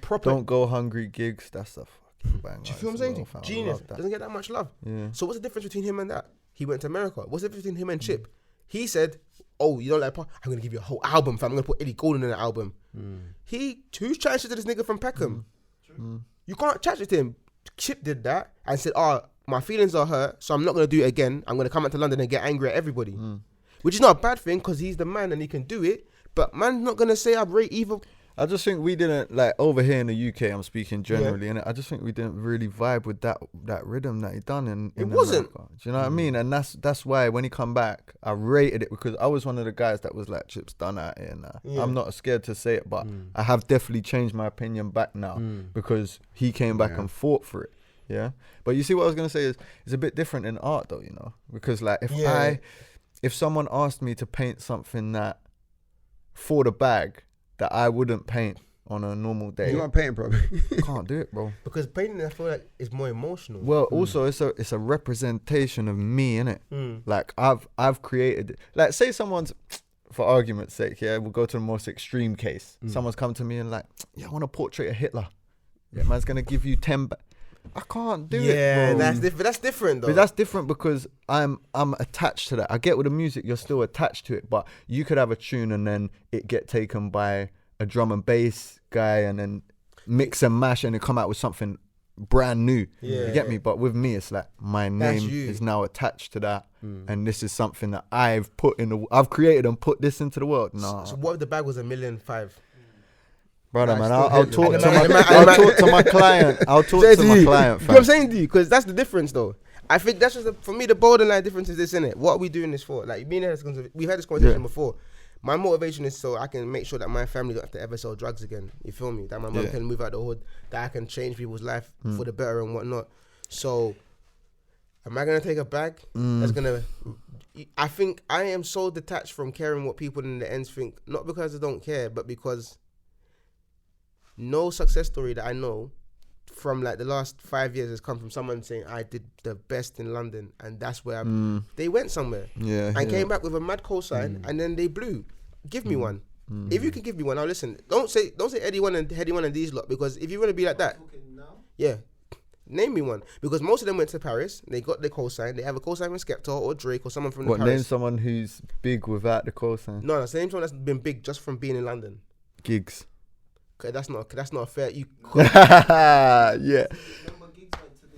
proper... Don't go hungry gigs. That's a fucking banger. Do you feel what I'm as saying? well, fam. I Genius. love that. Doesn't get that much love. Yeah. So what's the difference between him and that? He went to America. What's the difference between him and Chip? He said, oh, you don't like pop? I'm going to give you a whole album, fam. I'm going to put Ellie Goulding in an album. Who's trying to this nigga from Peckham? You can't chat to him. Chip did that and said, my feelings are hurt, so I'm not going to do it again. I'm going to come out to London and get angry at everybody. Which is not a bad thing because he's the man and he can do it. But man's not going to say I'd rate either. I just think we didn't, like, over here in the UK, I'm speaking generally, and I just think we didn't really vibe with that rhythm that he done in It wasn't. America. Do you know what I mean? And that's why when he come back, I rated it because I was one of the guys that was like, Chip's done out here now. Yeah. I'm not scared to say it, but I have definitely changed my opinion back now because he came back and fought for it. Yeah. But you see what I was going to say is it's a bit different in art though, you know, because like if someone asked me to paint something that for the bag, that I wouldn't paint on a normal day. You want painting, probably. Can't do it, bro. Because painting, I feel like, is more emotional. Well, also it's a representation of me, innit? Like I've created. Like say someone's, for argument's sake, yeah, we'll go to the most extreme case. Someone's come to me and like, yeah, I want to portrait of Hitler. Yeah, man's gonna give you 10. I can't do it, bro. That's different though. But that's different because I'm attached to that. I get with the music, you're still attached to it, but you could have a tune and then it get taken by a drum and bass guy and then mix and mash and it come out with something brand new. You get me? But with me, it's like my name is now attached to that, and this is something that I've created and put this into the world. No. So what if the bag was $1.5 million? Brother, man, still I'll Hitler. talk And to the my man- I'll talk to my client. I'll talk to my client, You know what fam. I'm saying to you? Because that's the difference though. I think that's just for me the borderline difference is this, innit? What are we doing this for? Like me and her, we've had this conversation before. My motivation is so I can make sure that my family don't have to ever sell drugs again. You feel me? That my mum can move out the hood, that I can change people's life for the better and whatnot. So am I gonna take a bag that's gonna I think I am so detached from caring what people in the ends think, not because I don't care, but because no success story that I know from like the last 5 years has come from someone saying I did the best in London and that's where they went somewhere and came back with a mad cosign and then they blew. Give me one. If you can give me one, I'll listen. Don't say Eddie one and Heady one and these lot, because if you want to be like that, name me one. Because most of them went to Paris, they got the cosign, they have a cosign from Skepta or Drake or someone from What, Paris. name someone who's big without the cosign? No, name someone that's been big just from being in London. Gigs. Okay, that's not fair. Yeah.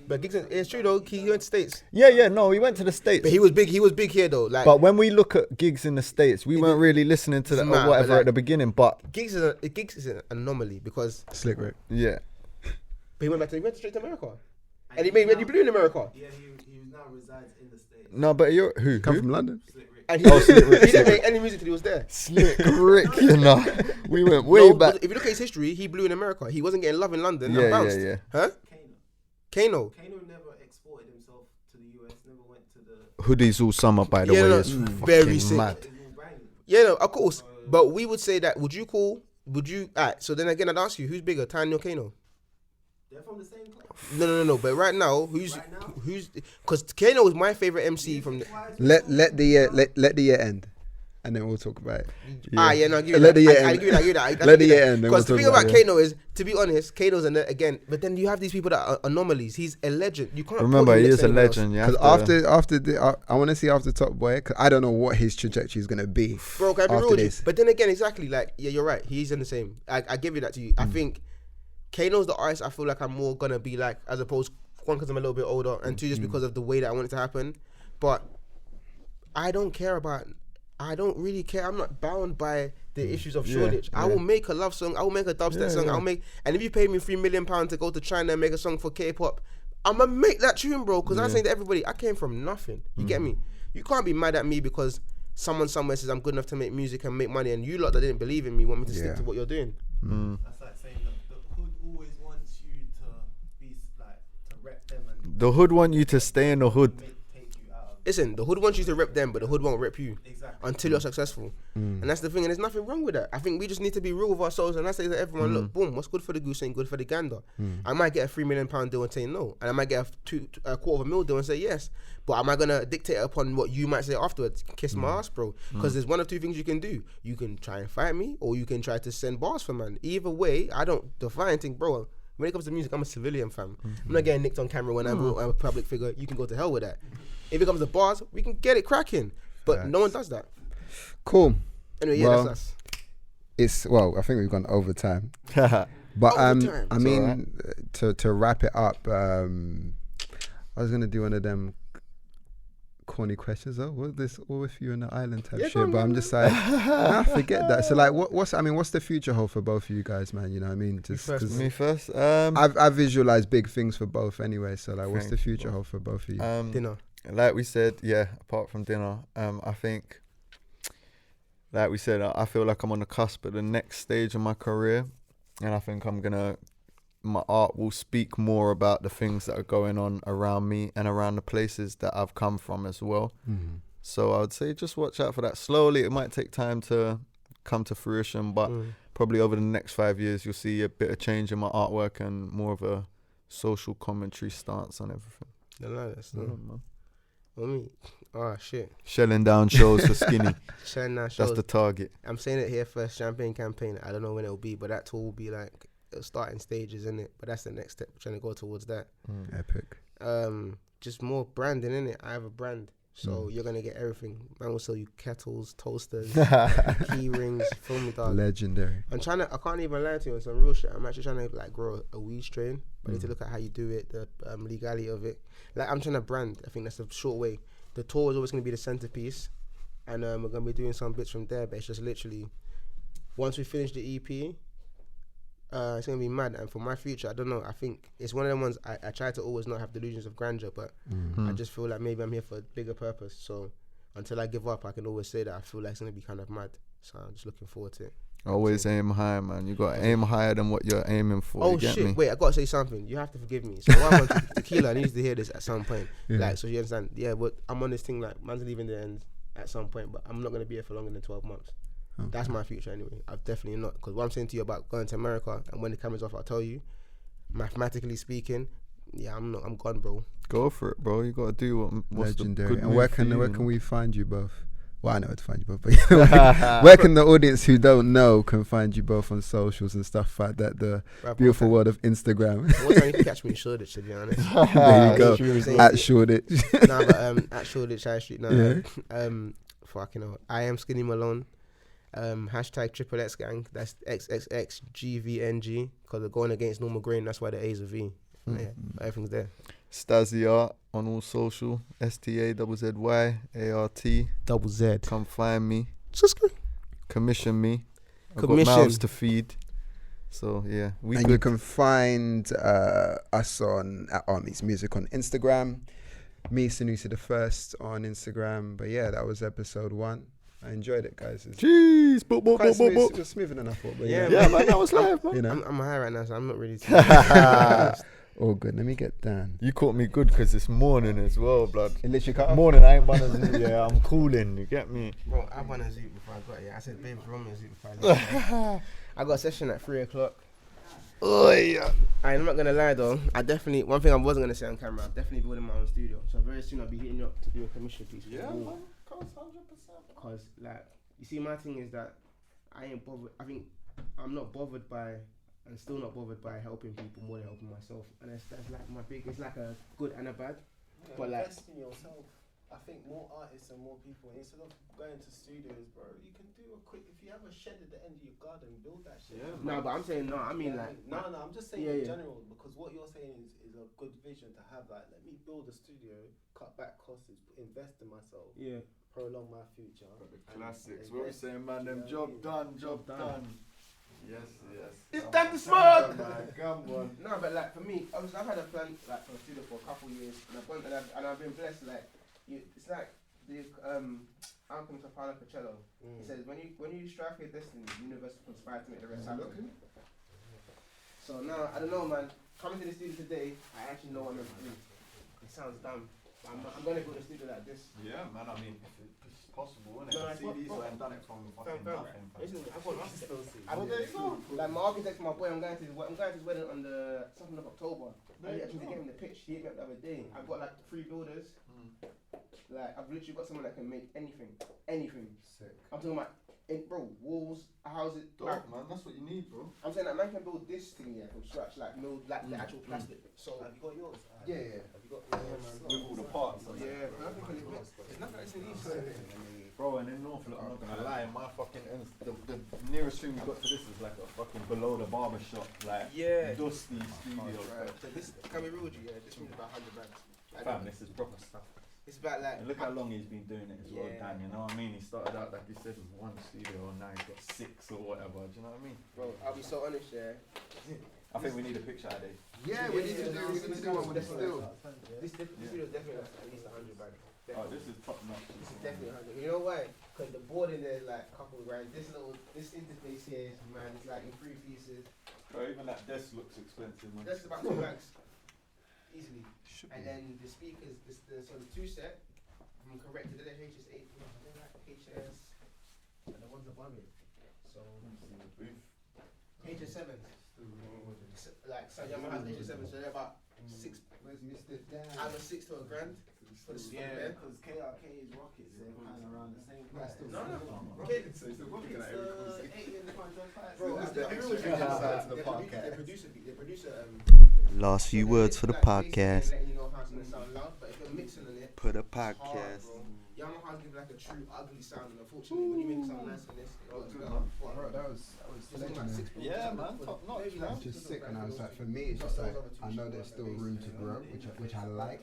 But Giggs, it's true though. He went to States. Yeah, no, he went to the States. But he was big. He was big here though. Like, But when we look at gigs in the States, we weren't really listening to that Nah, or whatever but like- at the beginning. But Giggs is an anomaly because Slick Rick. yeah, he went straight to America, and he made blue in America. Yeah, he now resides in the States. no, but you're Come from London? Slick Rick. And he didn't make any music till he was there. Slick Rick, you know. We went way No, back. If you look at his history, he blew in America. He wasn't getting love in London. Yeah, and bounced. yeah. Huh? Kano. Kano never exported himself to the US. Never went to the. Hoodies all summer, by the Yeah, way. no, It's very fucking sick. mad. It's all brand. Yeah, no, of course. But we would say that. Would you? Alright. So then again, I'd ask you, who's bigger, Tiny or Kano? They're from the same club. No. But right now, who's? Because Kano is my favorite MC from the. Let the year end, and then we'll talk about it. Yeah, no, I'll give you Let that. the year I'll end. give you that. Let the year end, then Because the we'll thing talk about about it. Kano is, to be honest, Kano's again. But then you have these people that are anomalies. He's a legend. You can't. Remember, put him he next is to a anyone else. legend. Yeah. Because I want to see after Top Boy, because I don't know what his trajectory is gonna be. Bro, can I be after real with you? this. But then again, exactly, like, yeah, you're right. He's in the same. I give you that to you. I think Kano's the artist I feel like I'm more gonna be like, as opposed, one, because I'm a little bit older, and two, just because of the way that I want it to happen. But I don't really care. I'm not bound by the issues of Shoreditch. I will make a love song. I will make a dubstep song. And if you pay me £3 million to go to China and make a song for K-pop, I'm gonna make that tune, bro. Because I say to everybody, I came from nothing. You get me? You can't be mad at me because someone somewhere says I'm good enough to make music and make money, and you lot that didn't believe in me want me to stick to what you're doing. That's like saying the hood always wants you to be like to rep them and The hood want you to stay in the hood. take you out of Listen, the hood wants you to rep them, but the hood won't rep you exactly. until you're successful. And that's the thing, and there's nothing wrong with that. I think we just need to be real with ourselves, and I say to everyone, look, boom, what's good for the goose ain't good for the gander. I might get a £3 million deal and say no, and I might get a $250,000 deal and say yes, but am I gonna dictate upon what you might say afterwards? Kiss my ass, bro. Because there's one of two things you can do. You can try and fight me, or you can try to send bars for man. Either way, I don't define thing, bro. When it comes to music, I'm a civilian, fam. I'm not getting nicked on camera when I'm a public figure. You can go to hell with that. If it comes to bars, we can get it cracking. But no one does that. Cool. Anyway, yeah, Well, that's us. I think we've gone over time. But Overtime. I mean, to wrap it up, I was gonna do one of them corny questions. Oh, what if you're in the island type shit? But I'm just like, nah, forget that. So like, what's the future hold for both of you guys, man? You know what I mean? Just cause Me first. I visualize big things for both anyway. So like, what's the Thanks, future bro. hold for both of you? Dinner. Like we said, apart from dinner, I think, like we said, I feel like I'm on the cusp of the next stage of my career, and I think my art will speak more about the things that are going on around me and around the places that I've come from as well. So I would say just watch out for that. Slowly, it might take time to come to fruition, but probably over the next 5 years, you'll see a bit of change in my artwork and more of a social commentary stance on everything. No, that's not. Me. Oh shit. Shelling down shows for Skinny. Shelling down That's shows. the target. I'm saying it here first. Champagne campaign. I don't know when it'll be, but that tour will be like starting stages, isn't it? But that's the next step. We're trying to go towards that. Epic. Just more branding, innit? I have a brand, so you're gonna get everything. Man will sell you kettles, toasters, key rings. Feel me, dog? Legendary. I can't even lie to you on some real shit. I'm actually trying to like grow a weed strain, but I need to look at how you do it, the legality of it. Like I'm trying to brand. I think that's a short way. The tour is always going to be the centerpiece, and we're going to be doing some bits from there. But it's just literally once we finish the EP, it's going to be mad. And for my future, I don't know. I think it's one of them ones. I try to always not have delusions of grandeur, but I just feel like maybe I'm here for a bigger purpose. So until I give up, I can always say that I feel like it's going to be kind of mad. So I'm just looking forward to it. Always aim high, man. You got to aim higher than what you're aiming for. Oh you get shit! me? Wait, I gotta say something. You have to forgive me. So while I'm on tequila, I need to hear this at some point. Like, so you understand? Yeah, but I'm on this thing like man's leaving the end at some point, but I'm not gonna be here for longer than 12 months. Okay. That's my future anyway. I've definitely not, because what I'm saying to you about going to America, and when the camera's off, I'll tell you. Mathematically speaking, yeah, I'm gone, bro. Go for it, bro. You gotta do what's Legendary. the good And move where for you, can we find you both? Well, I know where to find you both, but where can the audience who don't know can find you both on socials and stuff like that? The beautiful world of Instagram. What time you can catch me in Shoreditch, to be honest. There you go. At Shoreditch. Nah, but at Shoreditch High Street. Nah, fucking hell. I am Skinny Malone. Hashtag Triple X Gang. That's XXXGVNG, because they're going against normal grain. That's why the A's a V. Yeah, everything's there. Stazzy Art on all social. STAZZYART. Double Z. Come find me. Subscribe. Commission me. I've got Commission. mouths to feed. So yeah, And you can find us on at Army's Music on Instagram. Me, Sanusi the First on Instagram. But yeah, that was episode 1. I enjoyed it, guys. It's Jeez, quite smooth. It was smoother than I thought. But Yeah, yeah, man, that was live, man. You know, I'm high right now, so I'm not really. all good. Let me get down. You caught me good because it's morning as well, blood. It literally cut off. Morning, I ain't one of them. Yeah, I'm cooling. You get me? Bro, I won a Zoot before I got here. I said, babe, run me a Zoot before I left. I got a session at 3 o'clock. Oh yeah. I'm not gonna lie though. I definitely one thing I wasn't gonna say on camera. I'm definitely building my own studio. So very soon I'll be hitting you up to do a commission piece. For Yeah, the wall. man. 100%. Cause like you see, my thing is that I ain't bothered. I think I'm not bothered by, and still not bothered by helping people more than helping myself. And that's like my big. It's like a good and a bad. Yeah, But like, invest in yourself. I think more artists and more people, instead of going to studios, bro, you can do a quick. If you have a shed at the end of your garden, build that shit. Yeah, no, but I'm saying no. I mean like no, I'm just saying Yeah, in yeah. general, because what you're saying is a good vision to have. Like, let me build a studio, cut back costs, invest in myself, yeah. prolong my future. Got the classics. And What we invest- saying, man? Them you know job what I mean? done, job done. Yes, yes. It's Come time on. to smoke! Come on, come on. No, but like for me, obviously I've had a plan like for a studio for a couple of years, and I've been blessed. Like it's like the anthem to Paulo Coelho. It says when you strive for your destiny, the universe will conspire to make the rest happen. So now I don't know, man. Coming to the studio today, I actually know what I'm doing. It sounds dumb. But I'm gonna build a studio like this. Yeah, man. I mean, if it's possible, innit? No, See these, bro. I ain't done it from fucking Fam, nothing. fam. Listen, I've got an architect. Well, there you go. Like my architect, my boy, I'm going to his wedding on the 2nd of October. There I you actually go. gave him the pitch. He hit me up the other day. I've got like 3 builders. Like I've literally got someone that can make anything. Sick. I'm talking about, bro, walls, houses. Like, Dope, man. That's what you need, bro. I'm saying that man can build this thing here from scratch, like build like the actual plastic. So Have you got yours? yeah. Have you got? With all the parts. Yeah, perfectly. It's not that it's an easy. Bro, and in Norfolk, I'm not gonna lie, my fucking ends, the nearest thing we got to this is like a fucking below the barber shop, like Yeah. dusty studio. Right. So this can be real with you, yeah. This one's about 100 bags. Fam, this is proper stuff. It's about like. And look how long he's been doing it as well, Yeah. Dan, you know what I mean? He started out, like you said, with 1 studio, and now he's got 6 or whatever, do you know what I mean? Bro, I'll be so honest, yeah. I think we need a picture of it. Yeah, we need to do one with the still. This video is definitely like at least 100 bags. Oh, this is top notch. This is definitely 100. You know why? Because the board in there is like a couple of grand. This interface here is, man, it's like in 3 pieces. Bro, even that desk looks expensive, man. That's about 2 bags. Easily. And then the speakers, so the 2 set, I'm correct, they're HS8, they're like HS, and the ones above it. So, HS7s. Like, so Yamaha's HS7, so they're about 6, Where's Mr. Dan? either 6 to a grand. For the speaker. Yeah, because KRK's rockets, they're kind of around the same price. No, Rockets, so he's still looking at it. Bro, Who's I the agree extra with you. inside to the They podcast? producer. Last few words for the podcast. Letting you know how it's gonna sound loud, but if you're mixing on it, For the it's hard, podcast. bro. Yamaha's give like a true ugly sound, and unfortunately, when you make something nice on this, it goes better. Bro, that was Just sick, like man. 6 Yeah, man, top notch, maybe man. like Just 6 sick, and I was like, for grand. me, it's just like I know there's still room to grow, which I like,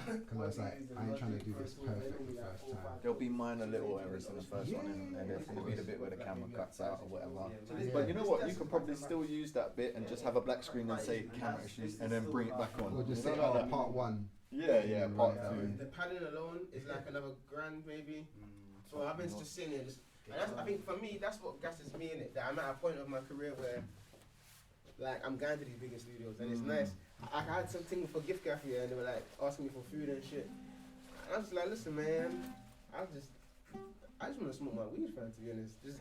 because I was like, I ain't trying to do this perfect the first time. There'll be minor little errors in the first one, and there's going to be the bit where the camera cuts out or whatever. But you know what? You could probably still use that bit and just have a black screen and say camera issues, and then bring it back on. Or just You say, know, oh, like that. part 1. Yeah, part 2. The padding alone is like another grand, maybe. So I've been just sitting there, and that's, I think for me, that's what gasses me in it. That I'm at a point of my career where, like, I'm going to these bigger studios, and it's nice. I had something for gift cafe, and they were like asking me for food and shit. And I was just like, listen, man, I just want to smoke my weed, fam. To be honest, just